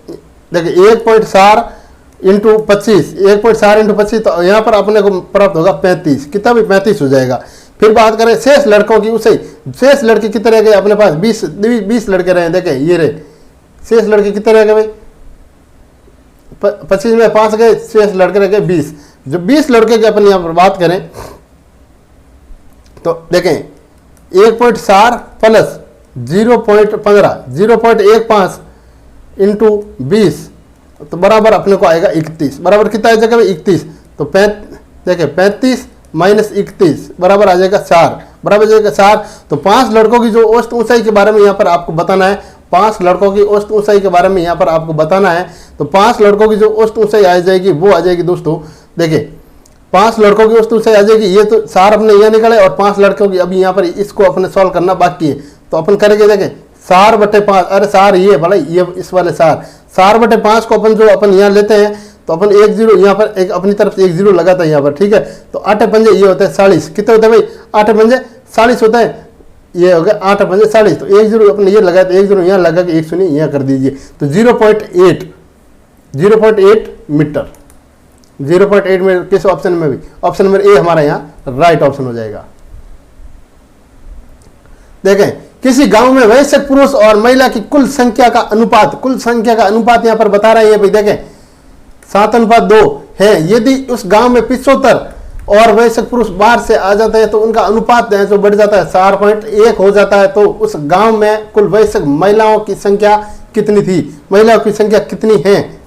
देखिए 1.4 इंटू 25, 1.4 इंटू 25, तो यहाँ पर अपने को प्राप्त होगा 35, कितना भी 35 हो जाएगा। फिर बात करें शेष लड़कों की ऊंचाई, शेष लड़के कितने रह गए अपने पास, 20 लड़के रहे, देखे ये रहे शेष लड़के कितने रह गए भाई, 25 में 5 गए, शेष लड़के रह गए 20। जो 20 लड़के की अपन यहाँ पर बात करें तो देखें 1.4 प्लस 0.15, 0.15 इंटू 20, तो बराबर अपने को आएगा 31, बराबर कितना आ जाएगा भाई 31। तो देखिए 35 माइनस 31 बराबर आ जाएगा 4, बराबर आ जाएगा 4। तो 5 लड़कों की जो औसत ऊंचाई के बारे में यहाँ पर आपको बताना है, 5 लड़कों की औसत ऊंचाई के बारे में यहाँ पर आपको बताना है। तो 5 लड़कों की जो औसत ऊंचाई आ जाएगी वो आ जाएगी दोस्तों, देखिए 5 लड़कों की औसत ऊंचाई आ जाएगी, ये तो सार अपने यहाँ निकले, और 5 लड़कों की अभी यहाँ पर इसको अपने सॉल्व करना बाकी है। तो अपन करेंगे, देखें सार बटे 5, अरे सार ये भला ये इस वाले सार बटे 5 को अपन जो अपन यहाँ लेते हैं, तो अपन 1 0 यहाँ पर एक अपनी तरफ से 1 0 लगाता है यहाँ पर, ठीक है। तो 8 पंजे ये होता है 40, कितने होता है भाई 8 पंजे 40 होता है, ये हो गया 8 पंजे 40। तो 1 0 अपने ये लगाए, तो 1 0 यहाँ लगा के 1 0 यहाँ कर दीजिए। तो 0.8 मीटर, 0.8 मीटर किस ऑप्शन में भी, ऑप्शन नंबर ए हमारा यहाँ राइट ऑप्शन हो जाएगा। देखें किसी गांव में वयस्क पुरुष और महिला की कुल संख्या का अनुपात, कुल संख्या का अनुपात यहां पर बता रहा है भाई, देखें 7:2 है। यदि उस गांव में 75 और वयस्क पुरुष बाहर से आ जाते हैं तो उनका अनुपात जो बढ़ जाता है 4.1 हो जाता है। तो उस गांव में कुल वयस्क महिलाओं की संख्या कितनी थी, महिलाओं की संख्या कितनी है,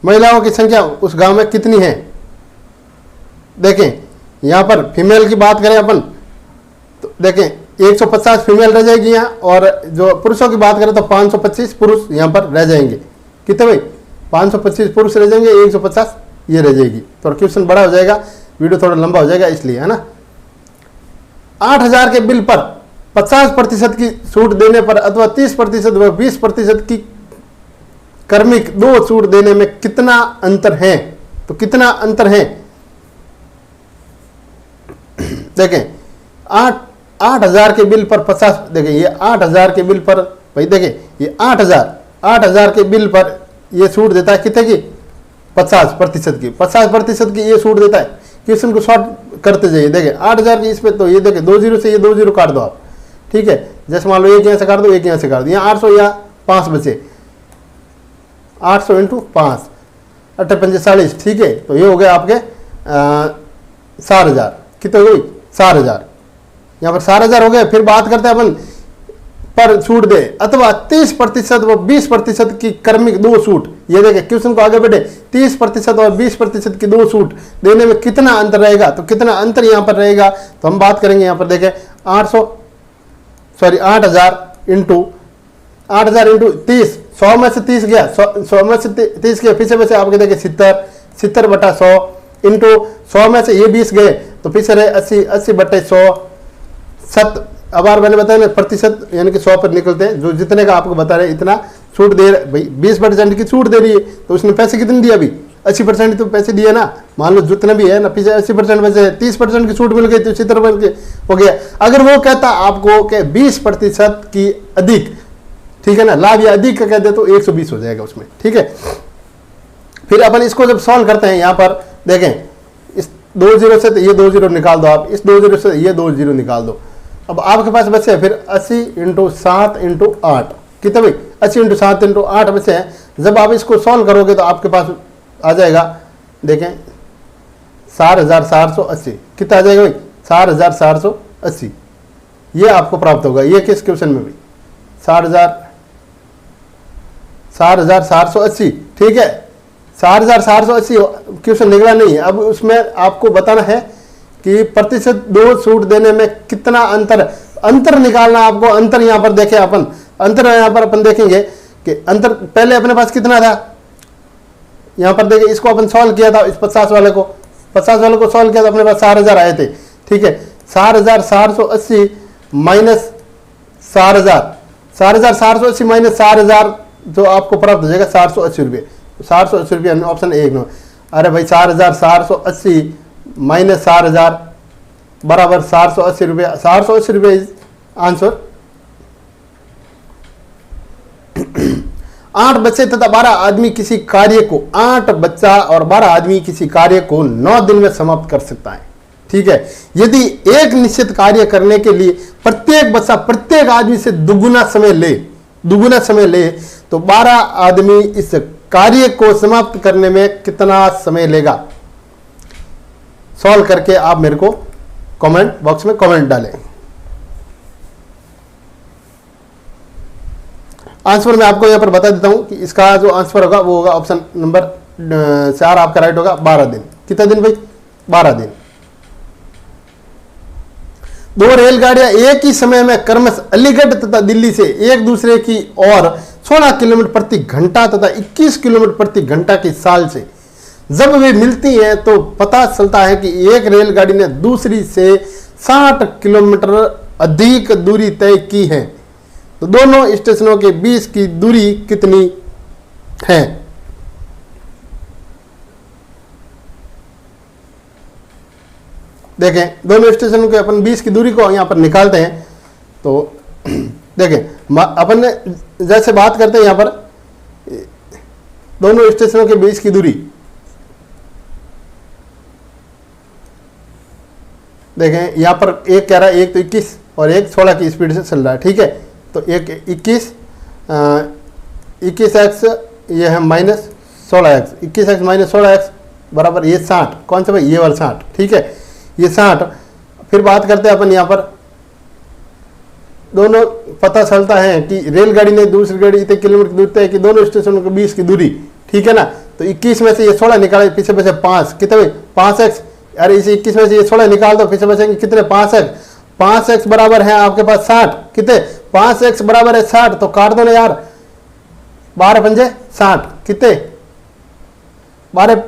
महिलाओं की संख्या उस गांव में कितनी है। देखें यहां पर फीमेल की बात करें अपन, तो देखें 150 फीमेल रह जाएगी यहाँ, और जो पुरुषों की बात करें तो 525 पुरुष यहाँ पर रह जाएंगे। कितने भाई 525 पुरुष रह जाएंगे, 150 ये रह जाएगी। तो क्वेश्चन बड़ा हो जाएगा, वीडियो थोड़ा लंबा हो जाएगा इसलिए, है ना। 8000 के बिल पर 50% की छूट देने पर अथवा 30% व 20% की कर्मिक 2 छूट देने में कितना अंतर है। तो कितना अंतर है, देखें 8,000 के बिल पर 50, देखें ये 8,000 के बिल पर भाई, देखें ये 8,000 के बिल पर ये छूट देता है कितने की, 50% की, 50% की ये छूट देता है। क्वेश्चन को शॉर्ट करते जाइए, देखें 8,000 की इस पे, तो ये देखें 2 0 से ये 2 0 काट दो आप, ठीक है। जैसे मान लो एक यहाँ से काट दो, एक यहाँ से काट दो, यहाँ 800 या 5 बचे, 800 इंटू 5, 8 पंजे 40, ठीक है। तो ये हो गया आपके 4,000, कितने हो गई 4,000, यहाँ पर 4,000 हो गए। फिर बात करते हैं अपन पर छूट दे अथवा 30% व 20% की कर्मिक 2 छूट। ये देखें क्वेश्चन को आगे बढ़े, 30% और 20% की 2 छूट देने में कितना अंतर रहेगा। तो कितना अंतर यहाँ पर रहेगा, तो हम बात करेंगे यहाँ पर, देखें 8,000 इंटू 30, 100 में से 30 गया, 100 में से 30 गया, पीछे में से आपके देखें 70 बटा 100 इंटू 100 में से ये 20 गए, तो पीछे रहे 80 बटे 100, 7। अब बार मैंने बताया ना प्रतिशत, यानी कि 100 पर निकलते हैं, जो जितने का आपको बता रहे इतना छूट दे रहे भाई, 20% की छूट दे रही है। तो उसने पैसे कितने दिए अभी, 80% तो पैसे दिए ना, मान लो जितना भी है ना, पीछे 80% में से 30% की छूट मिल गई तो 70% हो गया। अगर वो कहता आपको कि 20% की अधिक, ठीक है ना, लाभ या अधिक का कहते तो 120 हो जाएगा उसमें, ठीक है। फिर अपन इसको जब सॉल्व करते हैं, यहाँ पर देखें इस 2 0 से तो ये 2 0 निकाल दो आप, इस 2 0 से ये 2 0 निकाल दो। अब आपके पास बचे फिर 80 इंटू 7 इंटू 8, कितने भाई 80 इंटू 7 इंटू 8 बचे हैं। जब आप इसको सॉल्व करोगे तो आपके पास आ जाएगा, देखें 4,480, कितना आ जाएगा भाई 4,480, ये आपको प्राप्त होगा। ये किस क्वेश्चन में भी 4,480, ठीक है। 4,480 क्वेश्चन निकला नहीं है। अब उसमें आपको बताना है कि प्रतिशत 2 छूट देने में कितना अंतर निकालना आपको। अंतर यहाँ पर देखें अपन, अंतर यहाँ पर अपन देखेंगे कि अंतर पहले अपने पास कितना था, यहाँ पर देखें इसको अपन सॉल्व किया था, इस 50 वाले को सॉल्व किया था, अपने पास 4,000 आए थे, ठीक है। 4,480 माइनस 4,480 माइनस 4,000 जो आपको प्राप्त हो जाएगा 480 रुपये, 480 रुपये ऑप्शन 1 में। अरे भाई 4,480 माइनस 4,000 बराबर 480 रुपये। 480 रुपये इज आंसर। 8 बच्चे तथा 12 आदमी किसी कार्य को 8 बच्चा और 12 आदमी किसी कार्य को 9 दिन में समाप्त कर सकता है। ठीक है, यदि एक निश्चित कार्य करने के लिए प्रत्येक बच्चा प्रत्येक आदमी से दुगुना समय ले तो 12 आदमी इस कार्य को समाप्त करने में कितना समय लेगा? सॉल्व करके आप मेरे को कमेंट बॉक्स में कमेंट डालें। आंसर मैं आपको यहां पर बता देता हूं कि इसका जो आंसर होगा वो होगा ऑप्शन नंबर 4 आपका राइट होगा। 12 दिन। कितना दिन भाई? 12 दिन। 2 रेलगाड़ियां एक ही समय में क्रमश अलीगढ़ तथा दिल्ली से एक दूसरे की ओर 16 किलोमीटर प्रति घंटा तथा 21 किलोमीटर प्रति घंटा की चाल से जब वे मिलती हैं तो पता चलता है कि एक रेलगाड़ी ने दूसरी से 60 किलोमीटर अधिक दूरी तय की है। तो दोनों स्टेशनों के बीच की दूरी कितनी है? देखें, दोनों स्टेशनों के अपन 20 की दूरी को यहां पर निकालते हैं। तो देखें, अपन ने जैसे बात करते हैं यहां पर दोनों स्टेशनों के बीच की दूरी, देखें यहां पर एक कह रहा है एक तो 21 और एक 16 की स्पीड से चल रहा है। ठीक है, तो एक 21x ये है minus 16x, 21x minus 16x बराबर ये 60। कौन सा भाई? ये वाला 60। ठीक है, ये 60। फिर बात करते हैं अपन यहाँ पर, दोनों पता चलता है कि रेलगाड़ी ने दूसरी गाड़ी इतने किलोमीटर दूर तय कि दोनों स्टेशनों के बीच की दूरी। ठीक है ना, तो 21 में से ये 16 निकाले, पीछे बचे 5। कितने भाई? 5x। अरे इसे 21 में से ये 16 निकाल दो, पीछे बचेंगे कितने? 5x। 5x बराबर है आपके पास 60। कितने? 5x बराबर है 60। तो काट दो ना यार, 12 पंजे 60। कितने? 12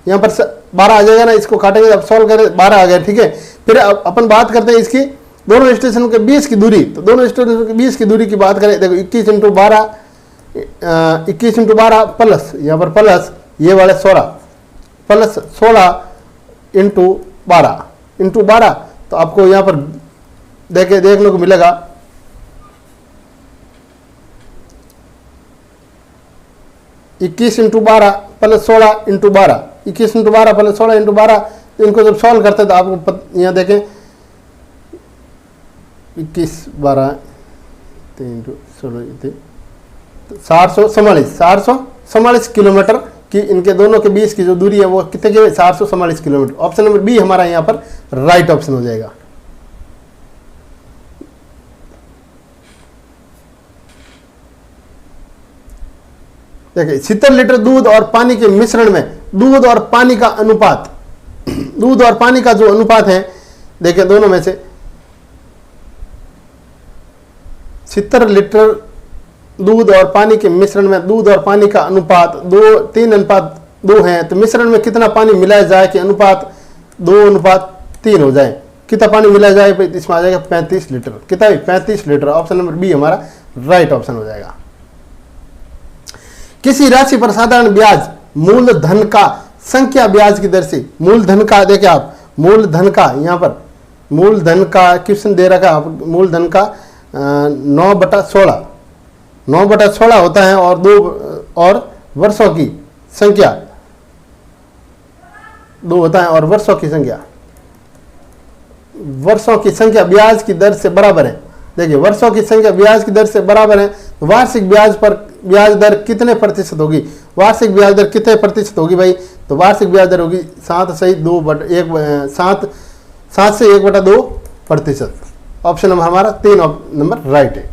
यहाँ पर 12 आ जाएगा ना, इसको काटेंगे अब सॉल्व करें, 12 आ गया। ठीक है, फिर अपन बात करते हैं इसकी दोनों स्टेशनों के बीच की दूरी। तो दोनों स्टेशनों के बीच की दूरी की बात करें, देखो 21 × 12 21 × 12 प्लस यहाँ पर प्लस ये वाले 16 प्लस 16 × 12 तो आपको यहाँ पर देखने को मिलेगा 21 × 12 प्लस 16 × 12, 21 × 12 प्लस 16 × 12। इनको जब सॉल्व करते हैं तो आपको यहाँ देखें 21 12 3 16 444 किलोमीटर की इनके दोनों के बीच की जो दूरी है वो कितने की? 444 किलोमीटर। ऑप्शन नंबर बी हमारा यहाँ पर राइट ऑप्शन हो जाएगा। देखिए 70 लीटर दूध और पानी के मिश्रण में दूध और पानी का अनुपात, दूध और पानी का जो अनुपात है, देखिए दोनों में से 70 लीटर दूध और पानी के मिश्रण में दूध और पानी का अनुपात 3:2 है। तो मिश्रण में कितना पानी मिलाया जाए कि अनुपात 2:3 हो जाए? कितना पानी मिलाया जाए? इसमें आ जाएगा 35 लीटर। कितना? 35 लीटर। ऑप्शन नंबर बी हमारा राइट ऑप्शन हो जाएगा। किसी राशि पर साधारण ब्याज मूलधन का संख्या ब्याज की दर से, मूलधन का देखिए आप, मूलधन का यहाँ पर मूलधन का क्वेश्चन दे रखा है, मूलधन का 9/16 होता है और वर्षों की संख्या 2 होता है और वर्षों की संख्या ब्याज की दर से बराबर है। देखिए वर्षों की संख्या ब्याज की दर से बराबर है, तो वार्षिक ब्याज पर ब्याज दर कितने प्रतिशत होगी? वार्षिक ब्याज दर कितने प्रतिशत होगी भाई? तो वार्षिक ब्याज दर होगी 7 से 1/2%। ऑप्शन नंबर हमारा 3 नंबर राइट है।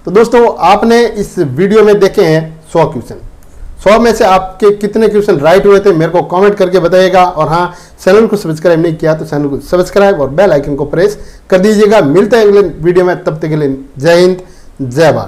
तो दोस्तों आपने इस वीडियो में देखे हैं 100 क्वेश्चन। 100 में से आपके कितने क्वेश्चन राइट हुए थे मेरे को कमेंट करके बताइएगा। और हाँ, चैनल को सब्सक्राइब नहीं किया तो चैनल को सब्सक्राइब और बेल आइकन को प्रेस कर दीजिएगा। मिलते हैं अगले वीडियो में, तब तक के लिए जय हिंद जय भारत।